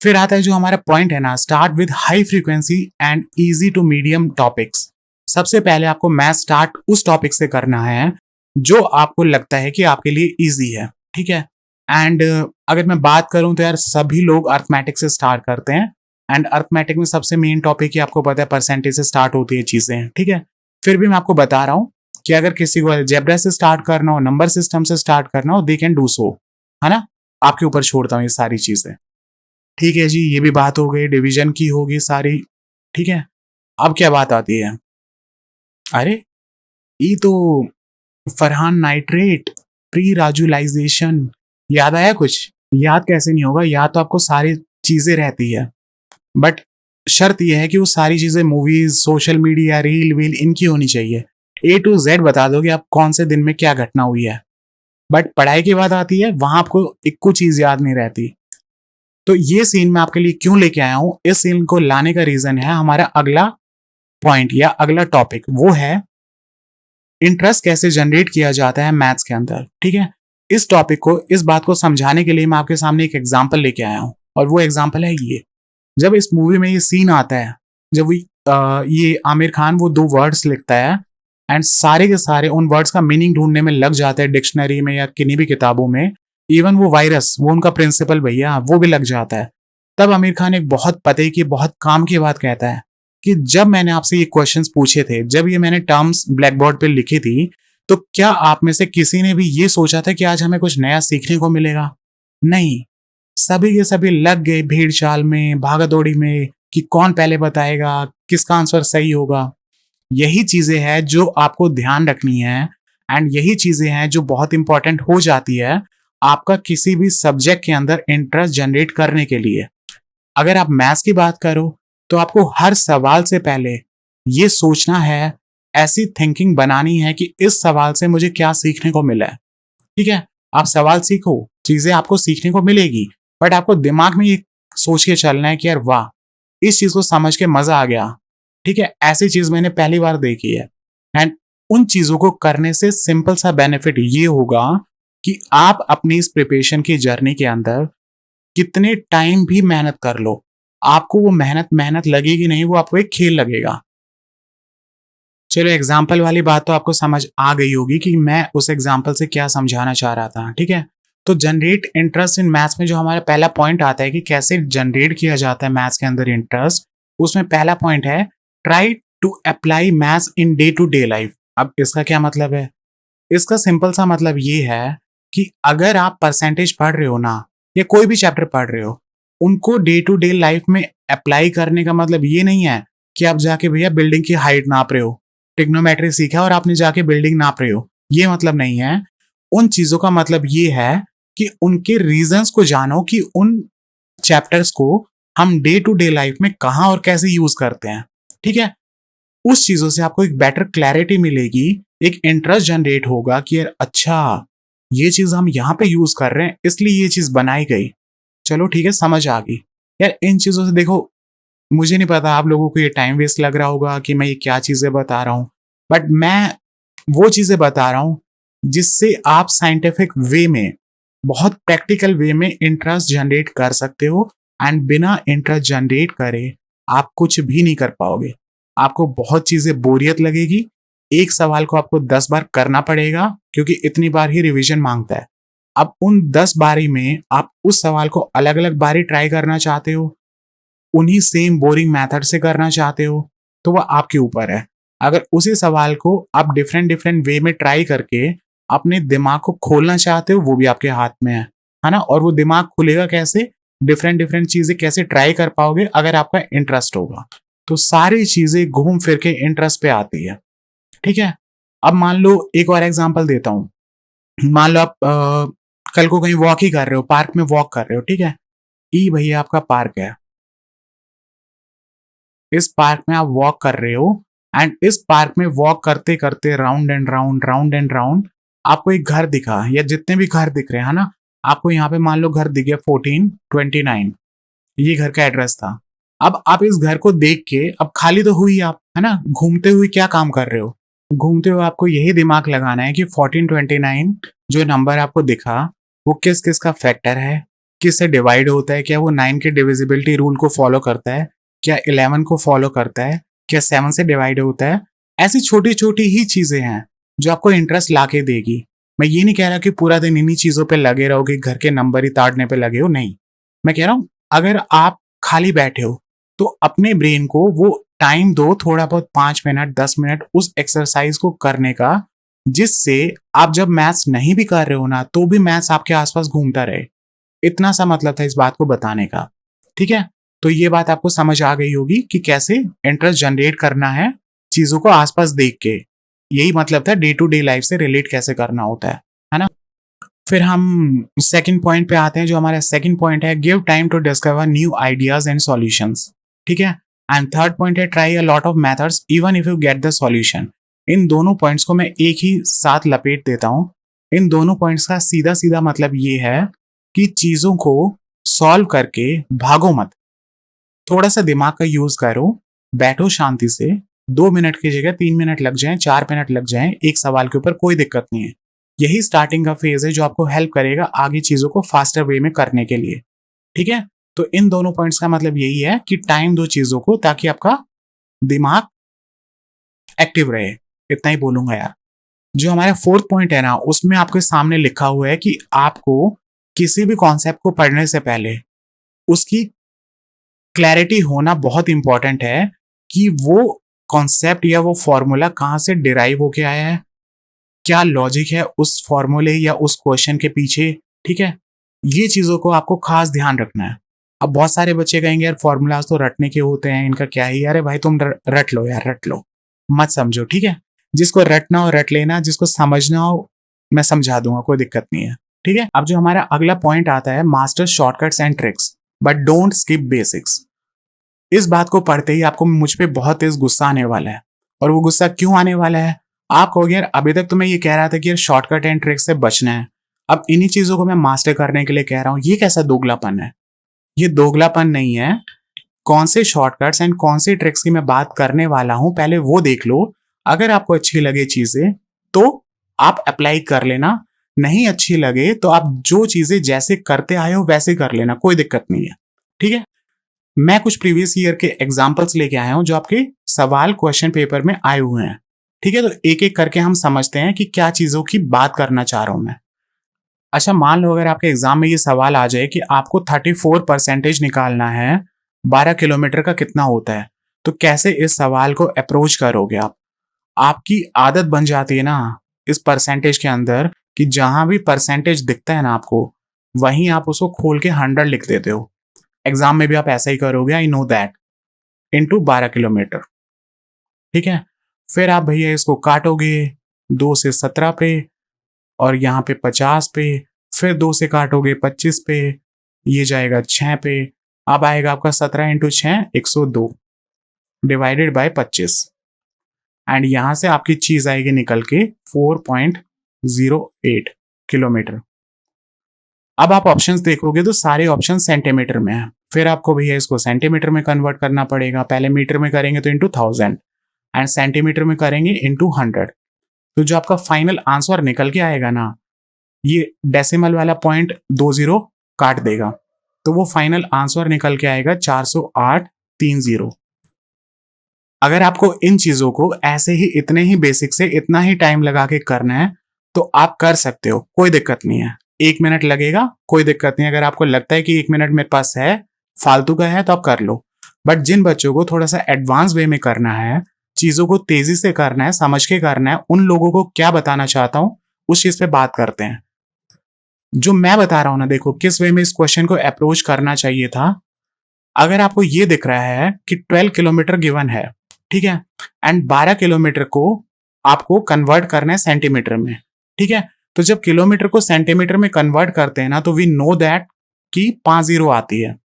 फिर आता है जो हमारा पॉइंट है ना, start with high frequency and easy to medium topics. सबसे पहले आपको मैथ स्टार्ट उस टॉपिक से करना है जो आपको लगता है कि आपके लिए इजी है, ठीक है। एंड अगर मैं बात करूं तो यार सभी लोग अर्थमेटिक से स्टार्ट करते हैं, एंड अर्थमेटिक में सबसे मेन टॉपिक ही आपको पता है परसेंटेज से स्टार्ट होती है चीजें, ठीक है। फिर भी मैं आपको बता रहा हूं कि अगर किसी को अलजेब्रा से स्टार्ट करना हो, नंबर सिस्टम से स्टार्ट करना हो, दे कैन डू सो, है ना। आपके ऊपर छोड़ता हूँ ये सारी चीजें, ठीक है जी। ये भी बात हो गई, डिवीजन की होगी सारी, ठीक है। अब क्या बात आती है, अरे ये तो फरहान नाइट्रेट प्री राजुलाइजेशन, याद आया कुछ? याद कैसे नहीं होगा, याद तो आपको सारी चीजें रहती है, बट शर्त यह है कि वो सारी चीजें मूवीज, सोशल मीडिया, रील वील इनकी होनी चाहिए। ए टू जेड बता दो कि आप कौन से दिन में क्या घटना हुई है, बट पढ़ाई की बात आती है वहां आपको एक को चीज याद नहीं रहती। तो ये सीन मैं आपके लिए क्यों लेके आया हूं, इस सीन को लाने का रीजन है हमारा अगला पॉइंट या अगला टॉपिक, वो है इंटरेस्ट कैसे जनरेट किया जाता है मैथ्स के अंदर, ठीक है। इस टॉपिक को, इस बात को समझाने के लिए मैं आपके सामने एक एग्जाम्पल लेके आया हूं, और वो एग्जाम्पल है ये। जब इस मूवी में ये सीन आता है, जब ये आमिर खान वो दो वर्ड्स लिखता है एंड सारे के सारे उन वर्ड्स का मीनिंग ढूंढने में लग जाते हैं डिक्शनरी में या किन्हीं भी किताबों में, इवन वो वायरस, वो उनका प्रिंसिपल भैया, वो भी लग जाता है। तब आमिर खान एक बहुत पते की, बहुत काम की बात कहता है कि जब मैंने आपसे ये क्वेश्चंस पूछे थे, जब ये मैंने टर्म्स ब्लैक बोर्ड पे लिखी थी, तो क्या आप में से किसी ने भी ये सोचा था कि आज हमें कुछ नया सीखने को मिलेगा? नहीं, सभी के सभी लग गए भीड़ चाल में, भागा दौड़ी में कि कौन पहले बताएगा, किसका आंसर सही होगा। यही चीजें हैं जो आपको ध्यान रखनी है, एंड यही चीजें हैं जो बहुत इंपॉर्टेंट हो जाती है आपका किसी भी सब्जेक्ट के अंदर इंटरेस्ट जनरेट करने के लिए। अगर आप मैथ्स की बात करो तो आपको हर सवाल से पहले ये सोचना है, ऐसी थिंकिंग बनानी है कि इस सवाल से मुझे क्या सीखने को मिला है, ठीक है। आप सवाल सीखो, चीजें आपको सीखने को मिलेगी, बट आपको दिमाग में ये सोच के चलना है कि यार वाह, इस चीज को समझ के मजा आ गया, ठीक है। ऐसी चीज मैंने पहली बार देखी है, एंड उन चीजों को करने से सिंपल सा बेनिफिट ये होगा कि आप अपनी इस प्रिपरेशन की जर्नी के अंदर कितने टाइम भी मेहनत कर लो, आपको वो मेहनत मेहनत लगेगी नहीं, वो आपको एक खेल लगेगा। चलो एग्जाम्पल वाली बात तो आपको समझ आ गई होगी कि मैं उस एग्जाम्पल से क्या समझाना चाह रहा था, ठीक है। तो जनरेट इंटरेस्ट इन मैथ्स में जो हमारा पहला पॉइंट आता है कि कैसे जनरेट किया जाता है मैथ्स के अंदर इंटरेस्ट, उसमें पहला पॉइंट है try to apply maths in day to day life. अब इसका क्या मतलब है? इसका सिंपल सा मतलब ये है कि अगर आप परसेंटेज पढ़ रहे हो ना, या कोई भी चैप्टर पढ़ रहे हो, उनको डे टू डे लाइफ में अप्लाई करने का मतलब ये नहीं है कि आप जाके भैया बिल्डिंग की हाइट नाप रहे हो, ट्रिग्नोमेट्री सीखा और आपने जाके बिल्डिंग नाप रहे हो, ये मतलब नहीं है। उन चीजों का मतलब ये है कि उनके रीजंस को जानो कि उन चैप्टर्स को हम डे टू डे लाइफ में कहाँ और कैसे यूज करते हैं, ठीक है। उस चीजों से आपको एक बेटर क्लैरिटी मिलेगी, एक इंटरेस्ट जनरेट होगा कि यार अच्छा, ये चीज हम यहाँ पे यूज कर रहे हैं इसलिए ये चीज बनाई गई, चलो ठीक है समझ आ गई। यार इन चीजों से देखो, मुझे नहीं पता आप लोगों को ये टाइम वेस्ट लग रहा होगा कि मैं ये क्या चीजें बता रहा हूँ, बट मैं वो चीजें बता रहा हूँ जिससे आप साइंटिफिक वे में, बहुत प्रैक्टिकल वे में इंटरेस्ट जनरेट कर सकते हो, एंड बिना इंटरेस्ट जनरेट करे आप कुछ भी नहीं कर पाओगे। आपको बहुत चीजें बोरियत लगेगी, एक सवाल को आपको 10 बार करना पड़ेगा क्योंकि इतनी बार ही रिवीजन मांगता है। अब उन 10 बारी में आप उस सवाल को अलग अलग बारी ट्राई करना चाहते हो, उन्हीं सेम बोरिंग मेथड से करना चाहते हो, तो वह आपके ऊपर है। अगर उसी सवाल को आप डिफरेंट डिफरेंट वे में ट्राई करके अपने दिमाग को खोलना चाहते हो, वो भी आपके हाथ में है ना। और वो दिमाग खुलेगा कैसे, डिफरेंट डिफरेंट चीजें कैसे ट्राई कर पाओगे, अगर आपका इंटरेस्ट होगा। तो सारी चीजें घूम फिर के इंटरेस्ट पे आती है, ठीक है। अब मान लो एक और एग्जांपल देता हूं, मान लो आप कल को कहीं वॉक ही कर रहे हो, पार्क में वॉक कर रहे हो, ठीक है। ई भैया आपका पार्क है, इस पार्क में आप वॉक कर रहे हो, एंड इस पार्क में वॉक करते करते round and round, round and round, आपको एक घर दिखा, या जितने भी घर दिख रहे हैं ना, आपको यहाँ पे मान लो घर दिख गया 1429, ये घर का एड्रेस था। अब आप इस घर को देख के, अब खाली तो हुई आप, है ना, घूमते हुए क्या काम कर रहे हो, घूमते हुए आपको यही दिमाग लगाना है कि 1429 जो नंबर आपको दिखा वो किस किस का फैक्टर है, किससे डिवाइड होता है, क्या वो 9 के डिविजिबिलिटी रूल को फॉलो करता है, क्या 11 को फॉलो करता है, क्या 7 से डिवाइड होता है। ऐसी छोटी छोटी ही चीजें हैं जो आपको इंटरेस्ट लाके देगी। मैं ये नहीं कह रहा कि पूरा दिन इन्हीं चीजों पे लगे रहोगे, घर के नंबर ही ताड़ने पे लगे हो, नहीं। मैं कह रहा हूं अगर आप खाली बैठे हो तो अपने ब्रेन को वो टाइम दो, थोड़ा बहुत 5 मिनट 10 मिनट उस एक्सरसाइज को करने का, जिससे आप जब मैथ्स नहीं भी कर रहे हो ना तो भी मैथ्स आपके आसपास घूमता रहे। इतना सा मतलब था इस बात को बताने का। ठीक है, तो ये बात आपको समझ आ गई होगी कि कैसे इंटरेस्ट जनरेट करना है चीजों को आसपास देख के। यही मतलब था डे टू डे लाइफ से रिलेट कैसे करना होता है ना। फिर हम सेकंड पॉइंट पे आते हैं। जो हमारा सेकंड पॉइंट है, give time to discover new ideas and solutions. ठीक है, एंड थर्ड पॉइंट है, try a lot of methods even if you get the solution. इन दोनों पॉइंट्स को मैं एक ही साथ लपेट देता हूं। इन दोनों पॉइंट्स का सीधा सीधा मतलब ये है कि चीजों को सॉल्व करके भागो मत, थोड़ा सा दिमाग का यूज करो, बैठो शांति से। 2 मिनट की जगह 3 मिनट लग जाए, 4 मिनट लग जाए एक सवाल के ऊपर, कोई दिक्कत नहीं है। यही स्टार्टिंग का फेज है जो आपको हेल्प करेगा आगे चीजों को फास्टर वे में करने के लिए। ठीक है, तो इन दोनों पॉइंट्स का मतलब यही है कि टाइम दो चीजों को ताकि आपका दिमाग एक्टिव रहे। इतना ही बोलूंगा यार। जो हमारा फोर्थ पॉइंट है ना, उसमें आपके सामने लिखा हुआ है कि आपको किसी भी कॉन्सेप्ट को पढ़ने से पहले उसकी क्लैरिटी होना बहुत इंपॉर्टेंट है कि वो कॉन्सेप्ट या वो फॉर्मूला कहाँ से डिराइव होके आया है, क्या लॉजिक है उस फॉर्मूले या उस क्वेश्चन के पीछे। ठीक है, ये चीजों को आपको खास ध्यान रखना है। अब बहुत सारे बच्चे कहेंगे यार फॉर्मूलाज तो रटने के होते हैं, इनका क्या ही। अरे भाई तुम रट लो यार, रट लो, मत समझो। ठीक है, जिसको रटना हो रट लेना, जिसको समझना हो मैं समझा दूंगा, कोई दिक्कत नहीं है। ठीक है, अब जो हमारा अगला पॉइंट आता है, master shortcuts and tricks but don't skip basics. इस बात को पढ़ते ही आपको मुझ पे बहुत तेज गुस्सा आने वाला है। और वो गुस्सा क्यों आने वाला है? आप कहोगे यार अभी तक तो मैं ये कह रहा था कि यार शॉर्टकट एंड ट्रिक से बचना है, अब इन्हीं चीजों को मैं मास्टर करने के लिए कह रहा हूं, ये कैसा दोगलापन है? ये दोगलापन नहीं है। कौन से शॉर्टकट्स एंड कौन से ट्रिक्स की मैं बात करने वाला हूं पहले वो देख लो। अगर आपको अच्छी लगे चीजें तो आप अप्लाई कर लेना, नहीं अच्छी लगे तो आप जो चीजें जैसे करते आए हो वैसे कर लेना, कोई दिक्कत नहीं है। ठीक है, मैं कुछ प्रीवियस ईयर के एग्जाम्पल्स लेके आया हूं जो आपके सवाल क्वेश्चन पेपर में आए हुए हैं। ठीक है, तो एक एक करके हम समझते हैं कि क्या चीजों की बात करना चाह रहा हूं मैं। अच्छा, मान लो अगर आपके एग्जाम में ये सवाल आ जाए कि आपको 34% निकालना है, 12 किलोमीटर का कितना होता है, तो कैसे इस सवाल को अप्रोच करोगे आप? आपकी आदत बन जाती है ना इस परसेंटेज के अंदर कि जहां भी परसेंटेज दिखता है ना आपको, वहीं आप उसको खोल के 100 लिख देते हो। एग्जाम में भी आप ऐसा ही करोगे, I know that, into 12 kilometre. ठीक है, फिर आप भैया इसको काटोगे 2 से 17 पे, और यहाँ पे 50 पे, फिर 2 से काटोगे 25 पे, ये जाएगा 6 पे। अब आएगा आपका 17 × 6 102 डिवाइडेड बाय 25, एंड यहां से आपकी चीज आएगी निकल के 4.08 किलोमीटर। अब आप ऑप्शंस देखोगे तो सारे ऑप्शन सेंटीमीटर में है, फिर आपको भैया इसको सेंटीमीटर में कन्वर्ट करना पड़ेगा। पहले मीटर में करेंगे तो इंटू 1000, एंड सेंटीमीटर में करेंगे इंटू 100। तो जो आपका फाइनल आंसर निकल के आएगा ना, ये डेसिमल वाला पॉइंट 20 काट देगा, तो वो फाइनल आंसर निकल के आएगा 408.30। अगर आपको इन चीजों को ऐसे ही इतने ही बेसिक से इतना ही टाइम लगा के करना है तो आप कर सकते हो, कोई दिक्कत नहीं है। 1 मिनट लगेगा, कोई दिक्कत नहीं। अगर आपको लगता है कि 1 मिनट मेरे पास है, फालतू का है, तो आप कर लो। बट जिन बच्चों को थोड़ा सा एडवांस वे में करना है, चीजों को तेजी से करना है, समझ के करना है, उन लोगों को क्या बताना चाहता हूं उस चीज पे बात करते हैं। जो मैं बता रहा हूं ना, देखो किस वे में इस क्वेश्चन को अप्रोच करना चाहिए था। अगर आपको ये दिख रहा है कि 12 किलोमीटर गिवन है, ठीक है, एंड 12 किलोमीटर को आपको कन्वर्ट करना है सेंटीमीटर में। ठीक है, तो जब किलोमीटर को सेंटीमीटर में कन्वर्ट करते हैं ना, तो वी नो दैट कि 5 जीरो आती है।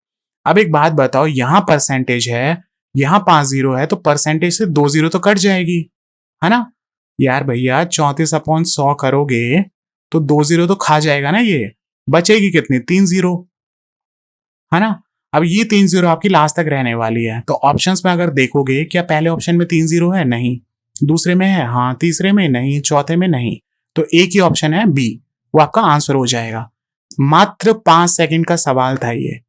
अब एक बात बताओ, यहां परसेंटेज है, यहां 5 जीरो है, तो परसेंटेज से 2 जीरो तो कट जाएगी, है ना यार। भैया 34/100 करोगे तो 2 जीरो तो खा जाएगा ना, ये बचेगी कितनी? 3 जीरो, है ना। अब ये 3 जीरो आपकी लास्ट तक रहने वाली है। तो ऑप्शंस में अगर देखोगे, क्या पहले ऑप्शन में 3 जीरो है? नहीं। दूसरे में है? हाँ। तीसरे में नहीं। चौथे में नहीं। तो एक ही ऑप्शन है बी, वो आपका आंसर हो जाएगा। मात्र 5 सेकंड का सवाल था ये।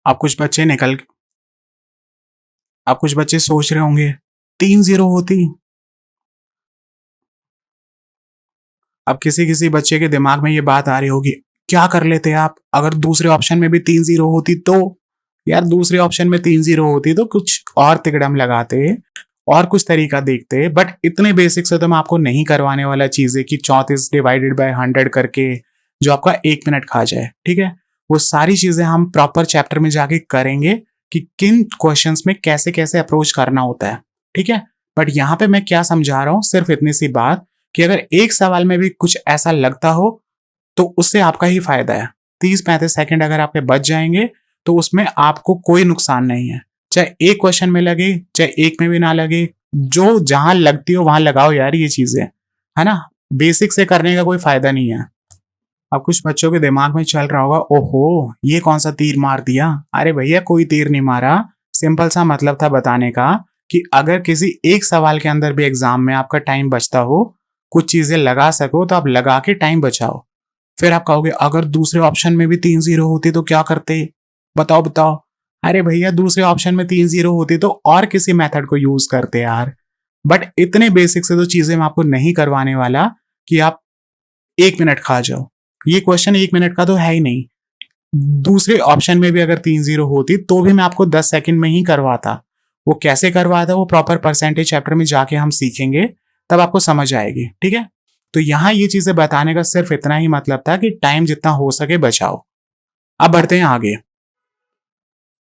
अब कुछ बच्चे अब कुछ बच्चे सोच रहे होंगे 3-0 होती। अब किसी किसी बच्चे के दिमाग में ये बात आ रही होगी, क्या कर लेते आप अगर दूसरे ऑप्शन में भी 3-0 होती तो। यार दूसरे ऑप्शन में 3-0 होती तो कुछ और तिकड़म लगाते और कुछ तरीका देखते, बट इतने बेसिक से तो मैं आपको नहीं करवाने वाला चीजें कि 34 डिवाइडेड बाय 100 करके जो आपका 1 मिनट खा जाए। ठीक है, वो सारी चीजें हम प्रॉपर चैप्टर में जाके करेंगे कि किन क्वेश्चंस में कैसे कैसे अप्रोच करना होता है। ठीक है, बट यहाँ पे मैं क्या समझा रहा हूँ, सिर्फ इतनी सी बात कि अगर एक सवाल में भी कुछ ऐसा लगता हो तो उससे आपका ही फायदा है। 30-35 सेकंड अगर आपके बच जाएंगे तो उसमें आपको कोई नुकसान नहीं है। चाहे एक क्वेश्चन में लगे चाहे एक में भी ना लगे, जो जहां लगती हो वहां लगाओ यार ये चीजें, है ना। बेसिक से करने का कोई फायदा नहीं है। अब कुछ बच्चों के दिमाग में चल रहा होगा, ओहो ये कौन सा तीर मार दिया। अरे भैया कोई तीर नहीं मारा, सिंपल सा मतलब था बताने का कि अगर किसी एक सवाल के अंदर भी एग्जाम में आपका टाइम बचता हो, कुछ चीजें लगा सको तो आप लगा के टाइम बचाओ। फिर आप कहोगे अगर दूसरे ऑप्शन में भी 3-0 होती तो क्या करते, बताओ बताओ। अरे भैया दूसरे ऑप्शन में 3-0 होती तो और किसी मेथड को यूज करते यार। बट इतने बेसिक से तो चीजें मैं आपको नहीं करवाने वाला कि आप 1 मिनट खा जाओ। ये क्वेश्चन 1 मिनट का तो है ही नहीं। दूसरे ऑप्शन में भी अगर 3-0 होती तो भी मैं आपको 10 सेकंड में ही करवाता। वो कैसे करवाता वो प्रॉपर परसेंटेज चैप्टर में जाके हम सीखेंगे, तब आपको समझ आएगी। ठीक है, तो यहां ये चीजें बताने का सिर्फ इतना ही मतलब था कि टाइम जितना हो सके बचाओ। अब बढ़ते हैं आगे।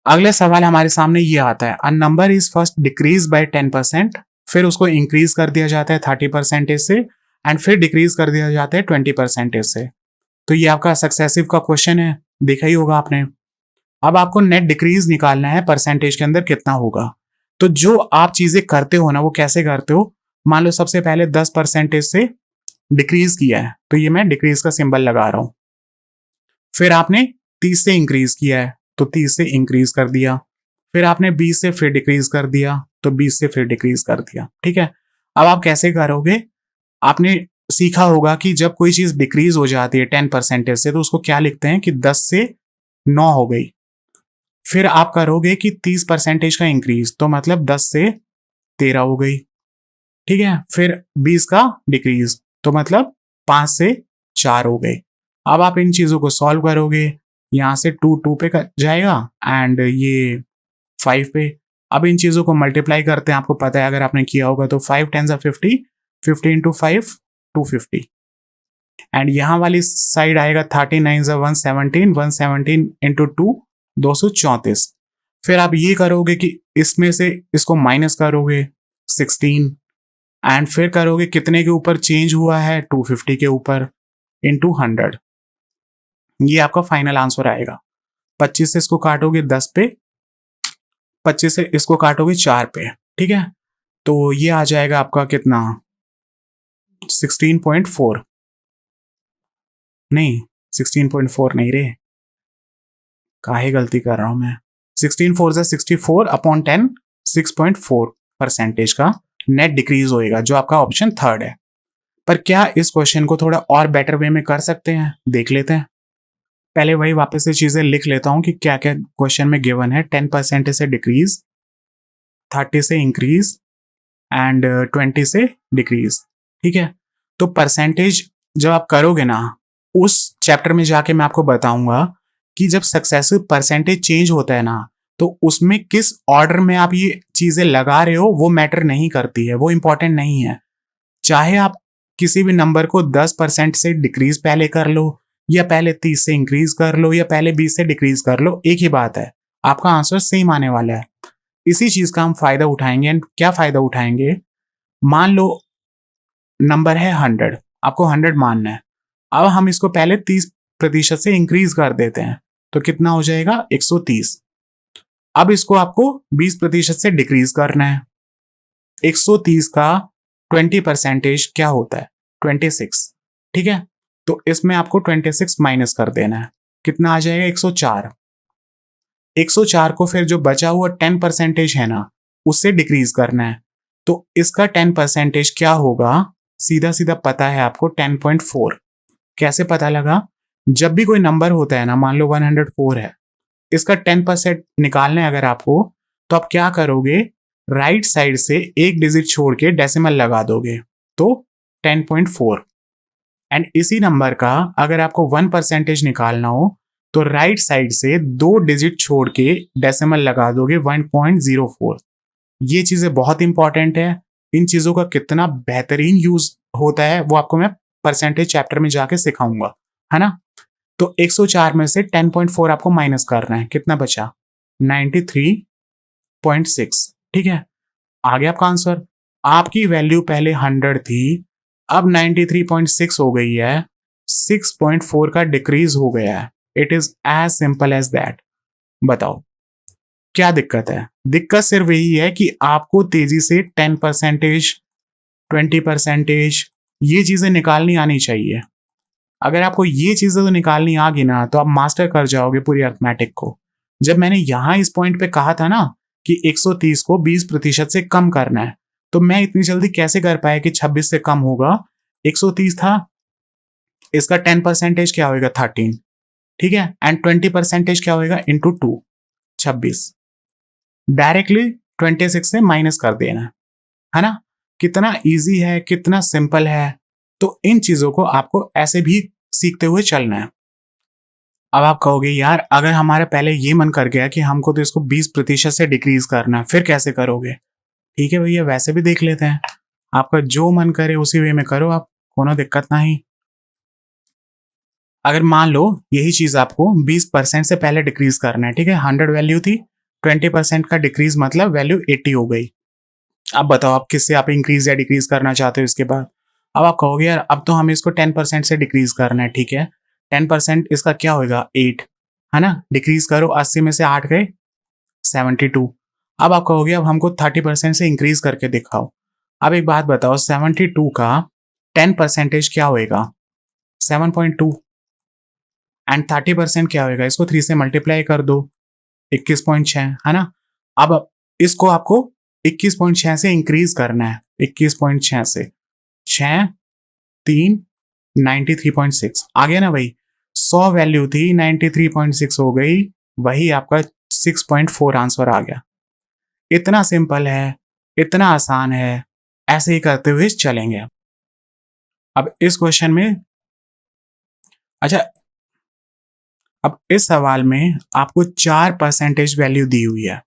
अगले सवाल हमारे सामने ये आता है, a number is first decrease by 10%, फिर उसको इंक्रीज कर दिया जाता है 30% से, एंड फिर डिक्रीज कर दिया जाता है 20% से। तो ये आपका सक्सेसिव का क्वेश्चन है, देखा ही होगा आपने। अब आपको नेट डिक्रीज निकालना है परसेंटेज के अंदर कितना होगा। तो जो आप चीजें करते हो ना वो कैसे करते हो, मान लो सबसे पहले 10% से डिक्रीज किया है तो ये मैं डिक्रीज का सिंबल लगा रहा हूं। फिर आपने 30 से इंक्रीज किया है तो 30 से इंक्रीज कर दिया। फिर आपने 20 से फिर डिक्रीज कर दिया तो 20 से फिर डिक्रीज कर दिया। ठीक है, अब आप कैसे करोगे, आपने सीखा होगा कि जब कोई चीज डिक्रीज हो जाती है 10% से तो उसको क्या लिखते हैं कि 10 से 9 हो गई। फिर आप करोगे कि 30% का इंक्रीज तो मतलब 10 से 13 हो गई। ठीक है, फिर 20 का डिक्रीज तो मतलब 5 से 4 हो गए। अब आप इन चीजों को सॉल्व करोगे, यहां से 2 2 पे जाएगा एंड ये 5 पे। अब इन चीजों को मल्टीप्लाई करते हैं, आपको पता है अगर आपने किया होगा तो 5 10 50, 50 इंटू 5 250, एंड यहाँ वाली साइड आएगा 39 117, 117 इंटू 2 234। फिर आप ये करोगे कि इसमें से इसको माइनस करोगे 16, एंड फिर करोगे कितने के ऊपर चेंज हुआ है 250 के ऊपर इंटू 100। ये आपका फाइनल आंसर आएगा। 25 से इसको काटोगे 10 पे, 25 से इसको काटोगे 4 पे। ठीक है, तो ये आ जाएगा आपका कितना 16.4, नहीं 16.4 नहीं रे, काहे गलती कर रहा हूं मैं। 16 4 से 64 अपॉन 10, 6.4% का नेट डिक्रीज होएगा, जो आपका ऑप्शन थर्ड है। पर क्या इस क्वेश्चन को थोड़ा और बेटर वे में कर सकते हैं, देख लेते हैं। पहले वही वापस से चीजें लिख लेता हूं कि क्या क्या क्वेश्चन में गिवन है। 10% से डिक्रीज, 30 से इंक्रीज एंड 20 से डिक्रीज। ठीक है, तो परसेंटेज जब आप करोगे ना उस चैप्टर में जाके मैं आपको बताऊंगा कि जब सक्सेसिव परसेंटेज चेंज होता है ना तो उसमें किस ऑर्डर में आप ये चीजें लगा रहे हो वो मैटर नहीं करती है, वो इंपॉर्टेंट नहीं है। चाहे आप किसी भी नंबर को 10% से डिक्रीज पहले कर लो या पहले 30 से इंक्रीज कर लो या पहले 20 से डिक्रीज कर लो, एक ही बात है, आपका आंसर सेम आने वाला है। इसी चीज का हम फायदा उठाएंगे। एंड क्या फायदा उठाएंगे, मान लो नंबर है 100, आपको 100 मानना है। अब हम इसको पहले 30% से इंक्रीज कर देते हैं तो कितना हो जाएगा 130। अब इसको आपको 20% से डिक्रीज करना है। 130 का 20% क्या होता है 26। ठीक है, तो इसमें आपको 26 माइनस कर देना है, कितना आ जाएगा 104। 104 को फिर जो बचा हुआ 10% है ना उससे डिक्रीज करना है, तो इसका 10% क्या होगा, सीधा सीधा पता है आपको 10.4। कैसे पता लगा? जब भी कोई नंबर होता है ना, मान लो 104 है, इसका 10% निकालना है अगर आपको, तो आप क्या करोगे? राइट साइड से एक डिजिट छोड़ के डेसिमल लगा दोगे, तो 10.4। एंड इसी नंबर का अगर आपको 1% निकालना हो तो राइट साइड से 2 डिजिट छोड़ के डेसिमल लगा दोगे, 1.04। ये चीजें बहुत इंपॉर्टेंट है। इन चीजों का कितना बेहतरीन यूज होता है वो आपको मैं परसेंटेज चैप्टर में जाके सिखाऊंगा, है ना? तो 104 में से 10.4 आपको माइनस करना है, कितना बचा? 93.6। ठीक है, आ गया आपका आंसर। आपकी वैल्यू पहले 100 थी, अब 93.6 हो गई है, 6.4 का डिक्रीज हो गया है। It is as simple as that. बताओ क्या दिक्कत है? दिक्कत सिर्फ यही है कि आपको तेजी से 10%, 20% ये चीजें निकालनी आनी चाहिए। अगर आपको ये चीजें तो निकालनी आ गई ना, तो आप मास्टर कर जाओगे पूरी अर्थमेटिक को। जब मैंने यहां इस पॉइंट पे कहा था ना कि 130 को 20% से कम करना है, तो मैं इतनी जल्दी कैसे कर पाया कि 26 से कम होगा? 130 था, इसका 10% क्या होगा? 13। ठीक है, एंड 20% क्या होगा? इंटू 2, 26। डायरेक्टली 26 से माइनस कर देना है ना? कितना इजी है, कितना सिंपल है। तो इन चीजों को आपको ऐसे भी सीखते हुए चलना है। अब आप कहोगे यार, अगर हमारा पहले ये मन कर गया कि हमको तो इसको 20% से डिक्रीज करना है, फिर कैसे करोगे? ठीक है भैया, वैसे भी देख लेते हैं। आपका जो मन करे उसी वे में करो आप, कोनो दिक्कत नहीं। अगर मान लो यही चीज आपको 20% से पहले डिक्रीज करना है, ठीक है, 100 वैल्यू थी, 20% का डिक्रीज मतलब वैल्यू 80 हो गई। अब बताओ आप किससे आप इंक्रीज या डिक्रीज करना चाहते हो इसके बाद? अब आप कहोगे यार, अब तो हमें इसको 10% से डिक्रीज करना है, ठीक है, 10% इसका क्या होगा? 8, है ना? डिक्रीज करो, 80 में से 8 गए, 72। अब आप कहोगे अब हमको 30% से इंक्रीज करके दिखाओ। अब एक बात बताओ, 72 का 10% क्या होएगा? 7.2। एंड 30% क्या होएगा? इसको 3 से मल्टीप्लाई कर दो, 21.6, है ना? अब इसको आपको 21.6 से इंक्रीज करना है, 21.6 से 6, 3, 93.6 आ गया ना भाई? 100 वैल्यू थी, 93.6 हो गई, वही आपका 6.4 आंसर आ गया। इतना सिंपल है, इतना आसान है, ऐसे ही करते हुए चलेंगे। अब इस क्वेश्चन में, अच्छा, अब इस सवाल में आपको 4% वैल्यू दी हुई है,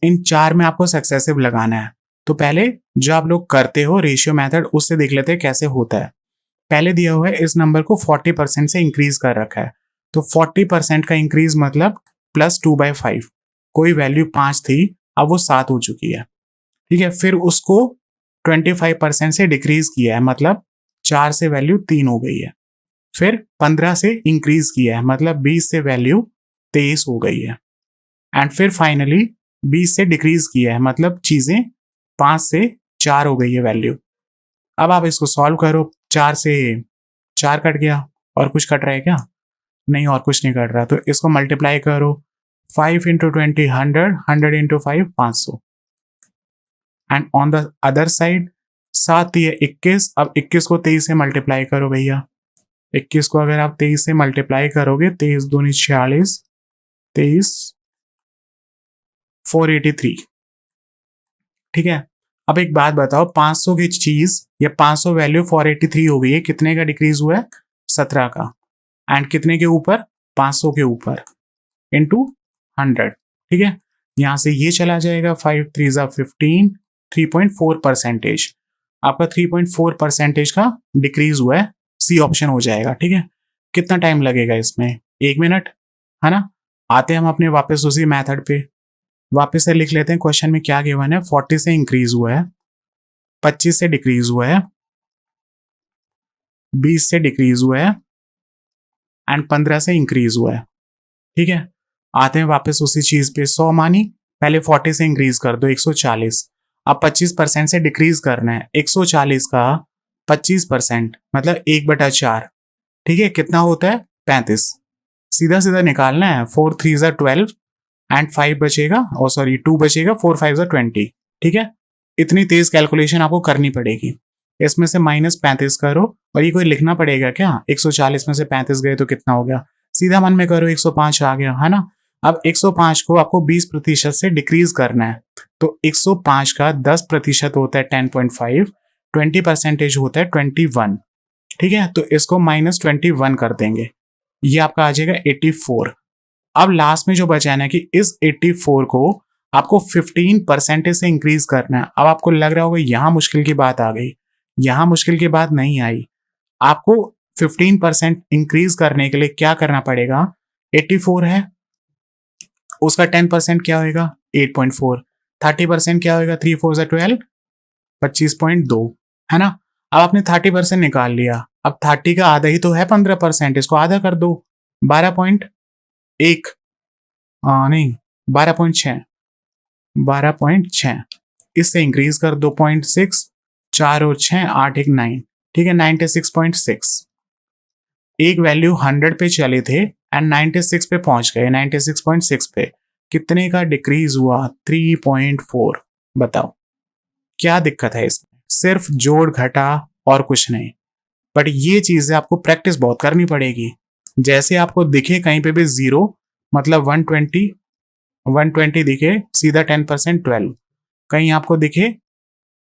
इन 4 में आपको सक्सेसिव लगाना है। तो पहले जो आप लोग करते हो रेशियो मेथड, उससे देख लेते हैं कैसे होता है। पहले दिया हुआ है इस नंबर को 40% से इंक्रीज कर रखा है, तो 40% का इंक्रीज मतलब +2/5। कोई वैल्यू 5 थी, अब वो 7 हो चुकी है, ठीक है। फिर उसको 25% से डिक्रीज किया है, मतलब 4 से वैल्यू 3 हो गई है। फिर 15 से इंक्रीज किया है, मतलब 20 से वैल्यू 23 हो गई है। एंड फिर फाइनली 20 से डिक्रीज किया है, मतलब चीजें 5 से 4 हो गई है वैल्यू। अब आप इसको सॉल्व करो, 4 से 4 कट गया, और कुछ कट रहा है क्या? नहीं, और कुछ नहीं कट रहा। तो इसको मल्टीप्लाई करो, 5 into 20 100, 100 into 5 500। And on the other side 7 है 21। अब 21 को 23 से मल्टीप्लाई करो भैया। 21 को अगर आप 23 से मल्टीप्लाई करोगे, 23 दूनी 46, 23 483। ठीक है। अब एक बात बताओ, 500 की चीज या 500 वैल्यू 483 हो गई है, कितने का डिक्रीज हुआ है? 17 का। एंड कितने के ऊपर? 500 के ऊपर, इंटू 100। ठीक है, यहां से ये चला जाएगा, 5 3 15, 3.4%। आपका 3.4% का डिक्रीज हुआ है, सी ऑप्शन हो जाएगा। ठीक है, कितना टाइम लगेगा इसमें? 1 मिनट, है ना? आते हैं हम अपने वापस उसी मेथड पे, वापस से लिख लेते हैं। क्वेश्चन में क्या गिवन है? 40 से इंक्रीज हुआ है, 25 से डिक्रीज हुआ है, 20 से डिक्रीज हुआ है, एंड 15 से इंक्रीज हुआ है। ठीक है, आते हैं वापस उसी चीज पे। 100 मानी, पहले 40 से इंक्रीज कर दो, 140। अब 25% से डिक्रीज करना है, 140 का 25% मतलब 1/4। ठीक है, कितना होता है? 35। सीधा सीधा निकालना है, 4 3 12 एंड 5 बचेगा, और सॉरी 2 बचेगा, 4 5 20। ठीक है, इतनी तेज कैलकुलेशन आपको करनी पड़ेगी। इसमें से -35 करो, और ये कोई लिखना पड़ेगा क्या? 140 में से 35 गए तो कितना हो गया? सीधा मन में करो, 105 आ गया, है ना? अब 105 को आपको 20% से डिक्रीज करना है, तो 105 का 10% होता है 10.5, 20% होता है 21। ठीक है, तो इसको -21 कर देंगे, ये आपका आ जाएगा 84। अब लास्ट में जो बचा है ना कि इस 84 को आपको 15% से इंक्रीज करना है। अब आपको लग रहा होगा यहां मुश्किल की बात आ गई, यहां मुश्किल की बात नहीं आई। आपको 15% इंक्रीज करने के लिए क्या करना पड़ेगा? 84 है, उसका 10% क्या होगा? 8.4। 30% क्या होगा? 3 4 12, 25.2, है ना? अब आपने 30% निकाल लिया, अब 30 का आधा ही तो है 15%, इसको आधा कर दो, 12.1, नहीं 12.6, 12.6, इससे इंक्रीज कर दो 0.6, 4 और 6 8 1 9, ठीक है 96.6। एक वैल्यू 100 पे चले थे एंड 96 पे पहुंच गए, 96.6 पे कितने का डिक्रीज हुआ? 3.4। बताओ क्या दिक्कत है इसमें? सिर्फ जोड़ घटा और कुछ नहीं। बट ये चीजें आपको प्रैक्टिस बहुत करनी पड़ेगी। जैसे आपको दिखे कहीं पे भी जीरो, मतलब 120 दिखे, सीधा 10% 12। कहीं आपको दिखे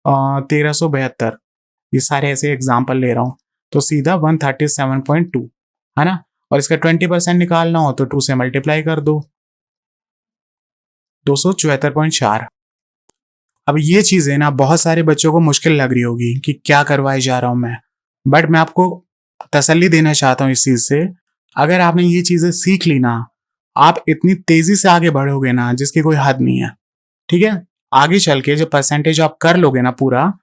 1372, ये सारे ऐसे एग्जाम्पल ले रहा हूं, तो सीधा 137.2, है ना? और इसका 20% निकालना हो तो 2 से मल्टीप्लाई कर दो, 274.4। अब ये चीजें ना बहुत सारे बच्चों को मुश्किल लग रही होगी कि क्या करवाए जा रहा हूं मैं, बट मैं आपको तसल्ली देना चाहता हूं इस चीज से। अगर आपने ये चीजें सीख ली ना, आप इतनी तेजी से आगे बढ़ोगे ना जिसकी कोई हद नहीं है। ठीक है, आगे चल के जो परसेंटेज आप कर लोगे ना पूरा,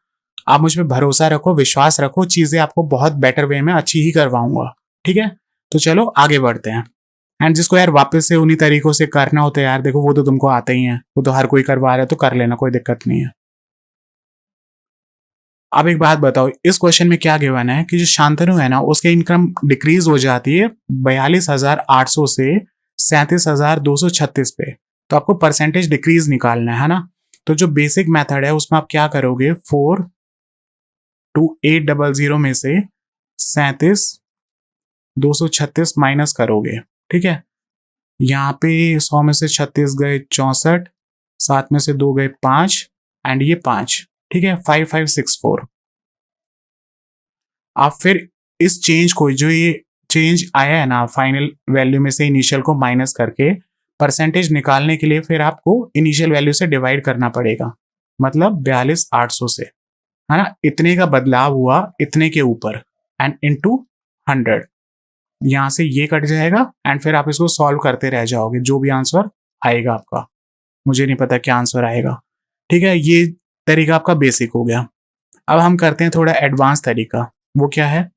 आप मुझ पर भरोसा रखो, विश्वास रखो, चीजें आपको बहुत बेटर वे में अच्छी ही करवाऊंगा। ठीक है, तो चलो आगे बढ़ते हैं। एंड जिसको यार वापस से उन्हीं तरीकों से करना होता है यार, देखो वो तो तुमको आते ही है, वो तो हर कोई करवा रहा है, तो कर लेना, कोई दिक्कत नहीं है। अब एक बात बताओ, इस क्वेश्चन में क्या गिवन है कि जो शांतनु है ना उसके इनकम डिक्रीज हो जाती है 42,800 से 37,236 पे, तो आपको परसेंटेज डिक्रीज निकालना है ना? तो जो बेसिक मेथड है उसमें आप क्या करोगे, 42800 में से 37,236 माइनस करोगे। ठीक है, यहाँ पे 100 में से 36 गए 64, 7 में से 2 गए 5, एंड ये 5, ठीक है 5564। आप फिर इस चेंज को, जो ये चेंज आया है ना फाइनल वैल्यू में से इनिशियल को माइनस करके परसेंटेज निकालने के लिए, फिर आपको इनिशियल वैल्यू से डिवाइड करना पड़ेगा, मतलब 42,800 से, है ना? इतने का बदलाव हुआ इतने के ऊपर, एंड इनटू 100, यहां से ये कट जाएगा एंड फिर आप इसको सॉल्व करते रह जाओगे, जो भी आंसर आएगा आपका, मुझे नहीं पता क्या आंसर आएगा। ठीक है, ये तरीका आपका बेसिक हो गया। अब हम करते हैं थोड़ा एडवांस तरीका। वो क्या है?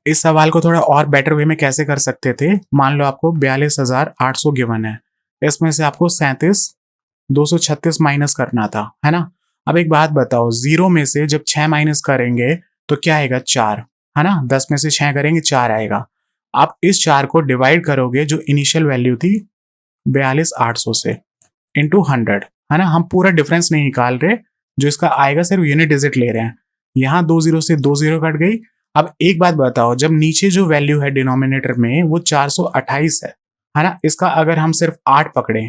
इस सवाल को थोड़ा और बेटर वे में कैसे कर सकते थे? मान लो आपको 42,800 गिवन है, इसमें से आपको 37,236 माइनस करना था, है ना? अब एक बात बताओ, जीरो में से जब 6 माइनस करेंगे तो क्या आएगा? 4, है ना? 10 में से 6 करेंगे 4 आएगा। आप इस 4 को डिवाइड करोगे, जो इनिशियल वैल्यू थी 42,800 से, इंटू 100, है ना? हम पूरा डिफरेंस नहीं निकाल रहे, जो इसका आएगा सिर्फ यूनिट डिजिट ले रहे हैं। यहाँ 2 जीरो से 2 जीरो कट गई। अब एक बात बताओ, जब नीचे जो वैल्यू है डिनोमिनेटर में वो 428 है ना? इसका अगर हम सिर्फ 8 पकड़े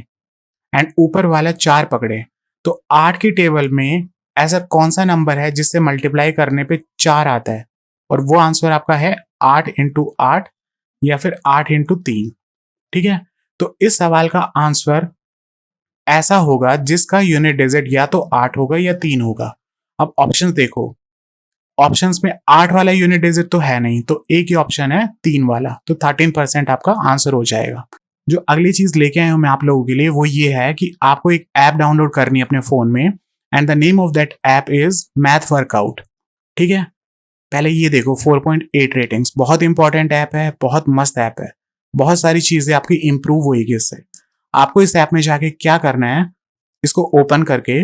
एंड ऊपर वाला 4 पकड़े, तो 8 की टेबल में ऐसा कौन सा नंबर है जिससे मल्टीप्लाई करने पे 4 आता है? और वो आंसर आपका है 8 इंटू 8 या फिर 8 इंटू 3। ठीक है, तो इस सवाल का आंसर ऐसा होगा जिसका यूनिट डिजिट या तो 8 होगा या 3 होगा। अब ऑप्शंस देखो, ऑप्शंस में 8 वाला यूनिट डिजिट तो है नहीं, तो एक ही ऑप्शन है 3 वाला, तो 13% आपका आंसर हो जाएगा। जो अगली चीज लेके आया हूं मैं आप लोगों के लिए, वो ये है कि आपको एक ऐप डाउनलोड करनी है अपने फोन में, and the name of that app is math workout. ठीक है, पहले ये देखो 4.8 रेटिंग्स, बहुत इंपॉर्टेंट ऐप है, बहुत मस्त ऐप है, बहुत सारी चीजें आपकी इंप्रूव होगी इससे। आपको इस ऐप में जाके क्या करना है, इसको ओपन करके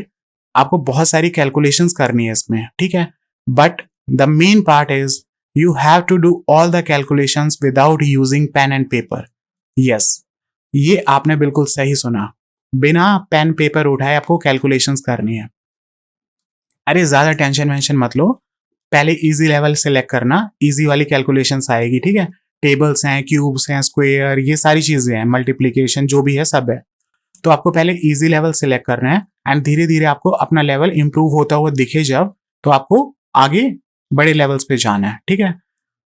आपको बहुत सारी कैलकुलेशंस करनी है इसमें। ठीक है, but the main part is you have to do all the calculations without using pen and paper. Yes, ये आपने बिल्कुल सही सुना, बिना पेन पेपर उठाए आपको कैलकुलेशंस करनी है। अरे ज्यादा टेंशन वेंशन मत लो, पहले इजी लेवल सेलेक्ट करना, इजी वाली कैलकुलेशंस आएगी, ठीक है। टेबल्स हैं, क्यूब्स हैं, स्क्वायर, ये सारी चीजें हैं, मल्टीप्लीकेशन जो भी है सब है। तो आपको पहले इजी लेवल सेलेक्ट करना है एंड धीरे धीरे आपको अपना लेवल इंप्रूव होता हुआ दिखे जब, तो आपको आगे बड़े लेवल्स पे जाना है, ठीक है।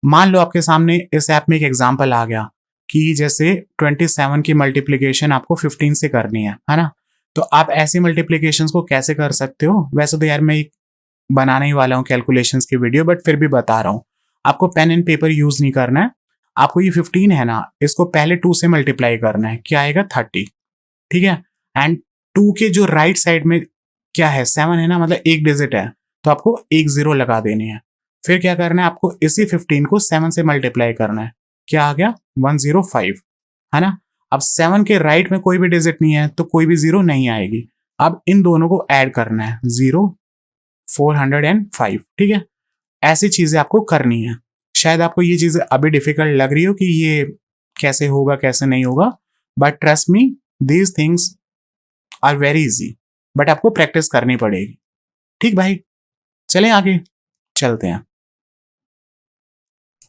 मान लो आपके सामने इस ऐप में एक एग्जांपल आ गया कि जैसे 27 की मल्टीप्लीकेशन आपको 15 से करनी है ना। तो आप ऐसी मल्टीप्लीकेशंस को कैसे कर सकते हो, वैसे तो यार मैं एक बनाने ही वाला हूँ कैलकुलेशंस की वीडियो, बट फिर भी बता रहा हूँ। आपको पेन एंड पेपर यूज नहीं करना है, आपको ये 15 है ना, इसको पहले 2 से मल्टीप्लाई करना है, क्या आएगा 30, ठीक है। एंड 2 के जो राइट साइड में क्या है 7 है ना, मतलब एक डिजिट है, तो आपको एक जीरो लगा देनी है। फिर क्या करना है, आपको इसी 15 को 7 से मल्टीप्लाई करना है, क्या आ गया 105, है ना। अब 7 के राइट में कोई भी डिजिट नहीं है तो कोई भी जीरो नहीं आएगी। अब इन दोनों को ऐड करना है, 405, ठीक है। ऐसी चीजें आपको करनी है। शायद आपको ये चीजें अभी डिफिकल्ट लग रही हो कि ये कैसे होगा कैसे नहीं होगा, but trust me, these things are very easy, but आपको प्रैक्टिस करनी पड़ेगी, ठीक भाई। चलें आगे चलते हैं।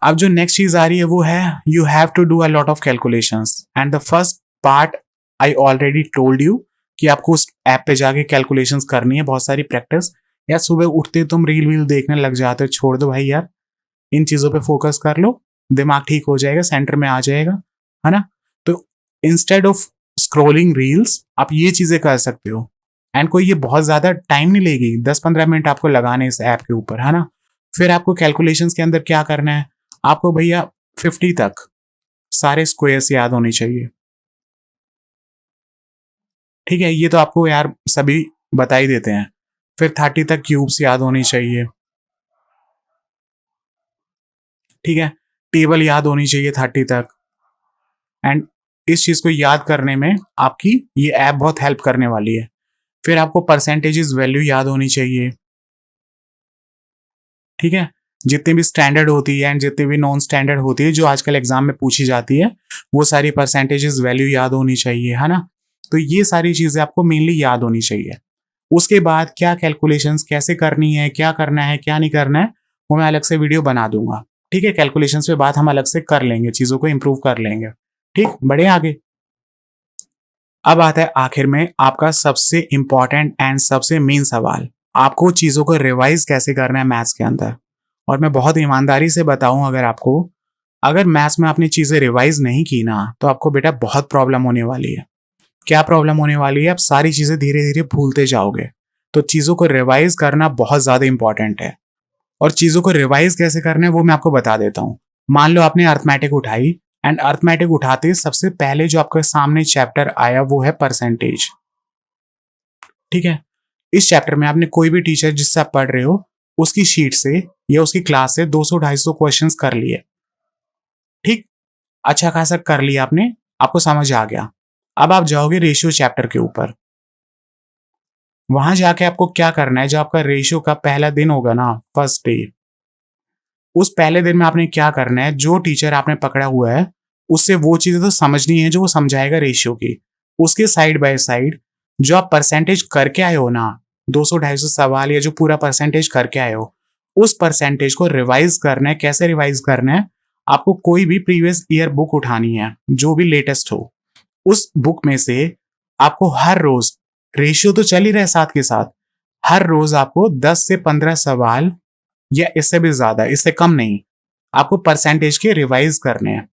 अब जो नेक्स्ट चीज आ रही है वो है you have to do a lot of calculations and the first part I already told you कि आपको उस ऐप पे जाके कैलकुलेशंस करनी है, बहुत सारी प्रैक्टिस। यार सुबह उठते तुम रील वील देखने लग जाते हो, छोड़ दो भाई यार, इन चीजों पे फोकस कर लो, दिमाग ठीक हो जाएगा, सेंटर में आ जाएगा, है ना। तो इंस्टेड ऑफ स्क्रोलिंग रील्स आप ये चीजें कर सकते हो एंड कोई ये बहुत ज्यादा टाइम नहीं लेगी, 10-15 मिनट आपको लगाने इस ऐप के ऊपर, है ना। फिर आपको कैलकुलेशंस के अंदर क्या करना है, आपको भैया 50 तक सारे स्क्वायर्स याद होने चाहिए, ठीक है। ये तो आपको यार सभी बता ही देते हैं। फिर 30 तक क्यूब्स याद होनी चाहिए, ठीक है। टेबल याद होनी चाहिए 30 तक। एंड इस चीज को याद करने में आपकी ये ऐप बहुत हेल्प करने वाली है। फिर आपको परसेंटेजेस वैल्यू याद होनी चाहिए, ठीक है। जितनी भी स्टैंडर्ड होती है एंड जितनी भी नॉन स्टैंडर्ड होती है जो आजकल एग्जाम में पूछी जाती है, वो सारी परसेंटेजेस वैल्यू याद होनी चाहिए, है ना। तो ये सारी चीजें आपको मेनली याद होनी चाहिए। उसके बाद क्या कैलकुलेशंस कैसे करनी है, क्या करना है क्या नहीं करना है, वो मैं अलग से वीडियो बना दूंगा, ठीक है। कैलकुलेशंस पे बात हम अलग से कर लेंगे, चीजों को इंप्रूव कर लेंगे, ठीक। बढ़े आगे। अब आता है आखिर में आपका सबसे इंपॉर्टेंट एंड सबसे मेन सवाल, आपको चीजों को रिवाइज कैसे करना है मैथ्स के अंदर। और मैं बहुत ईमानदारी से बताऊं, अगर आपको अगर मैथ्स में आपने चीजें रिवाइज नहीं की ना, तो आपको बेटा बहुत प्रॉब्लम होने वाली है। क्या प्रॉब्लम होने वाली है, आप सारी चीजें धीरे धीरे भूलते जाओगे। तो चीजों को रिवाइज करना बहुत ज्यादा इंपॉर्टेंट है। और चीजों को रिवाइज कैसे करना है वो मैं आपको बता देता हूँ। मान लो आपने अर्थमेटिक उठाई एंड अर्थमेटिक उठाते सबसे पहले जो आपके सामने चैप्टर आया वो है परसेंटेज, ठीक है। इस चैप्टर में आपने कोई भी टीचर जिससे आप पढ़ रहे हो उसकी शीट से या उसकी क्लास से 200-250 क्वेश्चंस कर लिए, ठीक। अच्छा खासा कर लिया आपने, आपको समझ आ गया। अब आप जाओगे रेशियो चैप्टर के ऊपर। वहां जाके आपको क्या करना है, जो आपका रेशियो का पहला दिन होगा ना, फर्स्ट डे, उस पहले दिन में आपने क्या करना है, जो टीचर आपने पकड़ा हुआ है उससे वो चीजें तो समझनी है जो वो समझाएगा रेशियो की। उसके साइड बाय साइड जो आप परसेंटेज करके आए हो ना, 200-250 सवाल या जो पूरा परसेंटेज करके आए हो, उस परसेंटेज को रिवाइज करना है। कैसे रिवाइज करना है, आपको कोई भी प्रीवियस ईयर बुक उठानी है जो भी लेटेस्ट हो, उस बुक में से आपको हर रोज, रेशियो तो चल ही रहा है साथ के साथ, हर रोज आपको 10 से 15 सवाल या इससे भी ज्यादा, इससे कम नहीं, आपको परसेंटेज के रिवाइज करने हैं,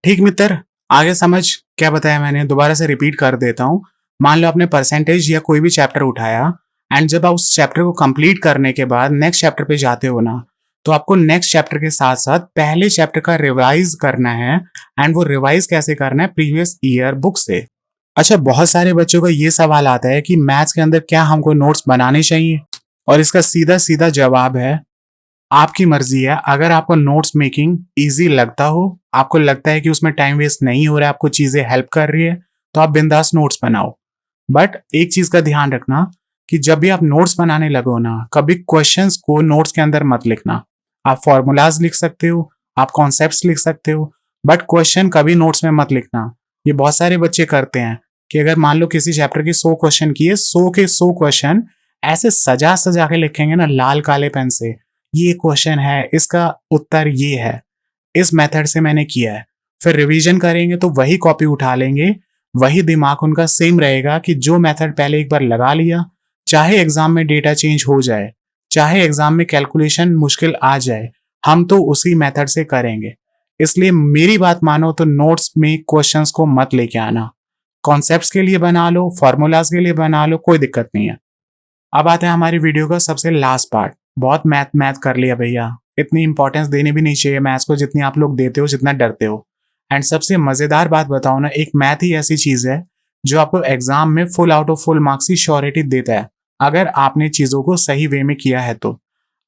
ठीक मित्र। आगे समझ क्या बताया मैंने, दोबारा से रिपीट कर देता हूं। मान लो आपने परसेंटेज या कोई भी चैप्टर उठाया एंड जब आप उस चैप्टर को कंप्लीट करने के बाद नेक्स्ट चैप्टर पे जाते हो ना, तो आपको नेक्स्ट चैप्टर के साथ साथ पहले चैप्टर का रिवाइज करना है। एंड वो रिवाइज कैसे करना है, प्रीवियस ईयर बुक से। अच्छा, बहुत सारे बच्चों का ये सवाल आता है कि मैथ्स के अंदर क्या हमको नोट्स बनाने चाहिए, और इसका सीधा सीधा जवाब है आपकी मर्जी है। अगर आपको नोट्स मेकिंग इजी लगता हो, आपको लगता है कि उसमें टाइम वेस्ट नहीं हो रहा है, आपको चीजें हेल्प कर रही है, तो आप बिंदास नोट्स बनाओ। बट एक चीज का ध्यान रखना कि जब भी आप नोट्स बनाने लगो ना, कभी क्वेश्चंस को नोट्स के अंदर मत लिखना। आप फॉर्मूलाज लिख सकते हो, आप कॉन्सेप्ट्स लिख सकते हो, बट क्वेश्चन कभी नोट्स में मत लिखना। ये बहुत सारे बच्चे करते हैं कि अगर मान लो किसी चैप्टर की 100 क्वेश्चन किए, 100 के 100 क्वेश्चन ऐसे सजा सजा के लिखेंगे ना लाल काले पेन से, ये क्वेश्चन है, इसका उत्तर ये है, इस मेथड से मैंने किया है। फिर रिवीजन करेंगे तो वही कॉपी उठा लेंगे, वही दिमाग उनका सेम रहेगा कि जो मेथड पहले एक बार लगा लिया, चाहे एग्जाम में डेटा चेंज हो जाए, चाहे एग्जाम में कैलकुलेशन मुश्किल आ जाए, हम तो उसी मेथड से करेंगे। इसलिए मेरी बात मानो तो नोट्स में क्वेश्चंस को मत लेके आना, कॉन्सेप्ट्स के लिए बना लो, फॉर्मूलाज के लिए बना लो, कोई दिक्कत नहीं है। अब आते हैं हमारी वीडियो का सबसे लास्ट पार्ट। बहुत मैथ मैथ कर लिया भैया, इतनी इंपॉर्टेंस देनी भी नहीं चाहिए मैथ्स को जितनी आप लोग देते हो, जितना डरते हो। एंड सबसे मजेदार बात बताओ ना, एक मैथ ही ऐसी चीज है जो आपको एग्जाम में full out of full marks की श्योरिटी देता है, अगर आपने चीजों को सही वे में किया है तो।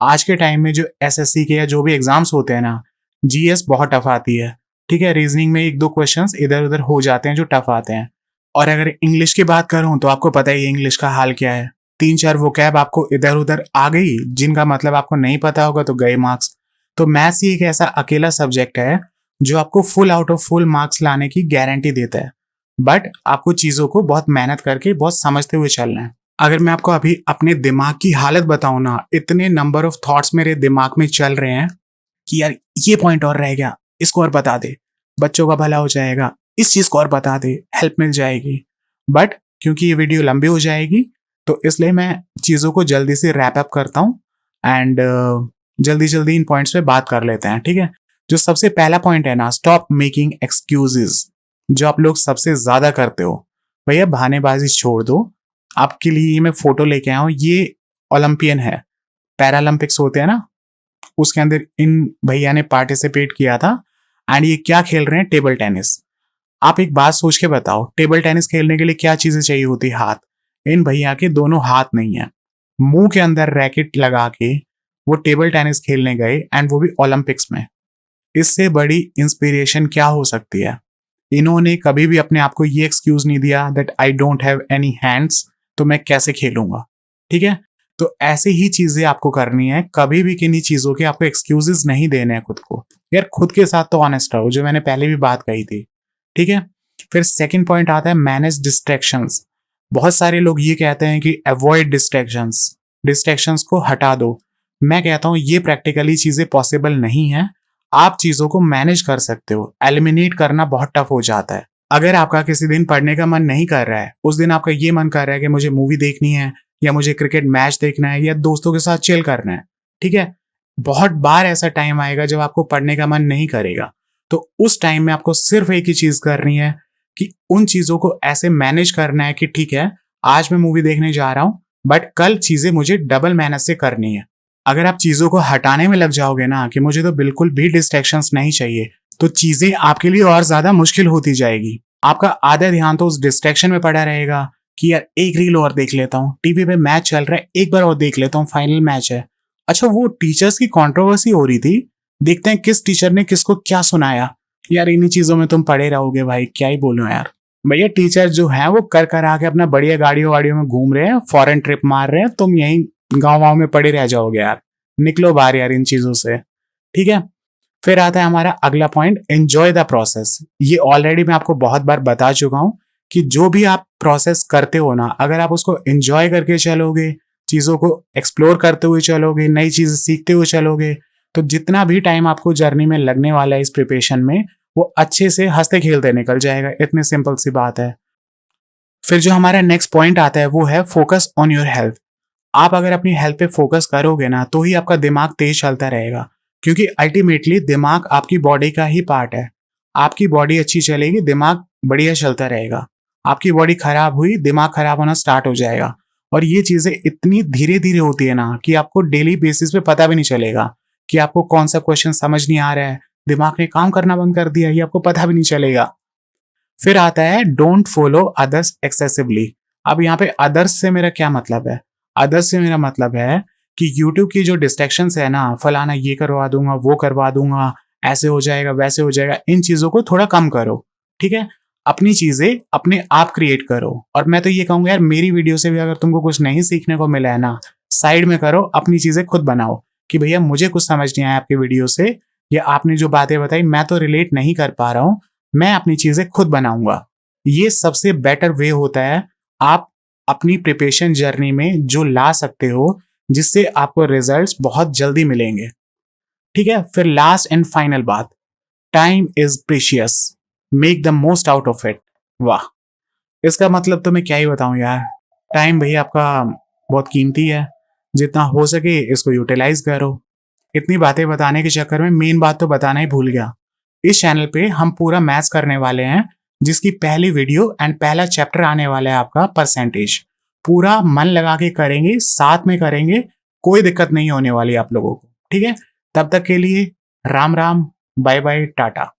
आज के टाइम में जो एसएससी के या जो भी एग्जाम्स होते हैं ना, जीएस बहुत टफ आती है, ठीक है, रीजनिंग में एक दो क्वेश्चंस इधर उधर हो जाते हैं जो टफ आते हैं। और अगर इंग्लिश की बात करूं तो आपको पता ही है इंग्लिश का हाल क्या है, 3-4 वोकैब आपको इधर उधर आ गई जिनका मतलब आपको नहीं पता होगा तो गए मार्क्स। तो मैथ्स ही एक ऐसा अकेला सब्जेक्ट है जो आपको full out of full marks लाने की गारंटी देता है, बट आपको चीजों को बहुत मेहनत करके बहुत समझते हुए चलना है। अगर मैं आपको अभी अपने दिमाग की हालत बताऊं ना, इतने नंबर ऑफ थॉट्स मेरे दिमाग में चल रहे हैं कि यार ये पॉइंट और रह गया, इसको और बता दे, बच्चों का भला हो जाएगा, इस चीज को और बता दे, हेल्प मिल जाएगी। बट क्योंकि ये वीडियो लंबी हो जाएगी तो इसलिए मैं चीजों को जल्दी से रैप अप करता हूँ एंड जल्दी जल्दी इन पॉइंट्स पे बात कर लेते हैं, ठीक है। जो सबसे पहला पॉइंट है ना, स्टॉप मेकिंग एक्सक्यूजेस, जो आप लोग सबसे ज्यादा करते हो। भैया बहानेबाजी छोड़ दो। आपके लिए ये मैं फोटो लेके आया हूँ, ये ओलंपियन है, पैरालंपिक्स होते हैं ना, उसके अंदर इन भैया ने पार्टिसिपेट किया था एंड ये क्या खेल रहे हैं, टेबल टेनिस। आप एक बात सोच के बताओ, टेबल टेनिस खेलने के लिए क्या चीजें चाहिए होती, हाथ। इन भैया के दोनों हाथ नहीं है, मुंह के अंदर रैकेट लगा के वो टेबल टेनिस खेलने गए एंड वो भी ओलंपिक्स में। इससे बड़ी इंस्पिरेशन क्या हो सकती है। इन्होंने कभी भी अपने आप को ये एक्सक्यूज नहीं दिया that I don't have any hands, तो मैं कैसे खेलूंगा, ठीक है। तो ऐसे ही चीजें आपको करनी है, कभी भी किन्हीं चीजों के आपको एक्सक्यूजेस नहीं देने हैं खुद को। यार खुद के साथ तो ऑनेस्ट रहो, जो मैंने पहले भी बात कही थी, ठीक है। फिर सेकंड पॉइंट आता है मैनेज डिस्ट्रैक्शंस। बहुत सारे लोग ये कहते हैं कि अवॉइड डिस्ट्रैक्शंस, डिस्ट्रैक्शंस को हटा दो। मैं कहता हूं ये प्रैक्टिकली चीजें पॉसिबल नहीं है। आप चीजों को मैनेज कर सकते हो, एलिमिनेट करना बहुत टफ हो जाता है। अगर आपका किसी दिन पढ़ने का मन नहीं कर रहा है, उस दिन आपका ये मन कर रहा है कि मुझे मूवी देखनी है या मुझे क्रिकेट मैच देखना है या दोस्तों के साथ चिल करना है, ठीक है। बहुत बार ऐसा टाइम आएगा जब आपको पढ़ने का मन नहीं करेगा, तो उस टाइम में आपको सिर्फ एक ही चीज करनी है कि उन चीजों को ऐसे मैनेज करना है कि ठीक है आज मैं मूवी देखने जा रहा हूं, बट कल चीजें मुझे डबल मेहनत से करनी है। अगर आप चीजों को हटाने में लग जाओगे ना कि मुझे तो बिल्कुल भी डिस्ट्रैक्शंस नहीं चाहिए, तो चीजें आपके लिए और ज्यादा मुश्किल होती जाएगी। आपका आधा ध्यान तो उस डिस्ट्रैक्शन में पड़ा रहेगा कि यार एक रील और देख लेता हूँ, टीवी पे मैच चल रहा है एक बार और देख लेता हूँ, फाइनल मैच है। अच्छा वो टीचर्स की कंट्रोवर्सी हो रही थी, देखते हैं किस टीचर ने किसको क्या सुनाया। यार इन्हीं चीजों में तुम पड़े रहोगे भाई, क्या ही बोलूं यार। भैया टीचर जो है वो कर आके अपना बढ़िया गाड़ियों वाड़ियों में घूम रहे हैं, फॉरेन ट्रिप मार रहे हैं, तुम यहीं गाँव में पड़े रह जाओगे यार। निकलो बाहर यार इन चीजों से, ठीक है। फिर आता है हमारा अगला पॉइंट, एंजॉय द प्रोसेस। ये ऑलरेडी मैं आपको बहुत बार बता चुका हूं कि जो भी आप प्रोसेस करते हो ना, अगर आप उसको एंजॉय करके चलोगे, चीजों को एक्सप्लोर करते हुए चलोगे, नई चीजें सीखते हुए चलोगे, तो जितना भी टाइम आपको जर्नी में लगने वाला है इस प्रिपरेशन में, वो अच्छे से हंसते खेलते निकल जाएगा। इतनी सिंपल सी बात है। फिर जो हमारा नेक्स्ट पॉइंट आता है वो है फोकस ऑन योर हेल्थ। आप अगर अपनी हेल्थ पे फोकस करोगे ना, तो ही आपका दिमाग तेज चलता रहेगा, क्योंकि अल्टीमेटली दिमाग आपकी बॉडी का ही पार्ट है। आपकी बॉडी अच्छी चलेगी, दिमाग बढ़िया चलता रहेगा। आपकी बॉडी खराब हुई, दिमाग खराब होना स्टार्ट हो जाएगा। और ये चीजें इतनी धीरे धीरे होती है ना कि आपको डेली बेसिस पे पता भी नहीं चलेगा कि आपको कौन सा क्वेश्चन समझ नहीं आ रहा है, दिमाग ने काम करना बंद कर दिया, ये आपको पता भी नहीं चलेगा। फिर आता है डोंट फॉलो अदर्स एक्सेसिवली। अब यहाँ पे अदर्स से मेरा क्या मतलब है, अदर्स से मेरा मतलब है कि YouTube की जो डिस्ट्रैक्शंस है ना, फलाना ये करवा दूंगा, वो करवा दूंगा, ऐसे हो जाएगा, वैसे हो जाएगा, इन चीजों को थोड़ा कम करो, ठीक है। अपनी चीजें अपने आप क्रिएट करो। और मैं तो ये कहूंगा यार, मेरी वीडियो से भी अगर तुमको कुछ नहीं सीखने को मिला है ना, साइड में करो, अपनी चीजें खुद बनाओ कि भैया मुझे कुछ समझ नहीं आया आपकी वीडियो से, या आपने जो बातें बताई मैं तो रिलेट नहीं कर पा रहा हूं, मैं अपनी चीजें खुद बनाऊंगा। ये सबसे बेटर वे होता है। आप अपनी प्रिपरेशन जर्नी में जो ला सकते हो, जिससे आपको रिजल्ट्स बहुत जल्दी मिलेंगे। ठीक है, फिर लास्ट एंड फाइनल बात, time is precious, make the most out of it. वाह, इसका मतलब तो मैं क्या ही बताऊं यार। टाइम भाई आपका बहुत कीमती है, जितना हो सके इसको यूटिलाइज करो। इतनी बातें बताने के चक्कर में मेन बात तो बताना ही भूल गया। इस चैनल पे हम पूरा मैथ्स करने वाले हैं, जिसकी पहली वीडियो एंड पहला चैप्टर आने वाला है आपका परसेंटेज। पूरा मन लगा के करेंगे, साथ में करेंगे, कोई दिक्कत नहीं होने वाली आप लोगों को। ठीक है, तब तक के लिए राम राम, बाय बाय, टाटा।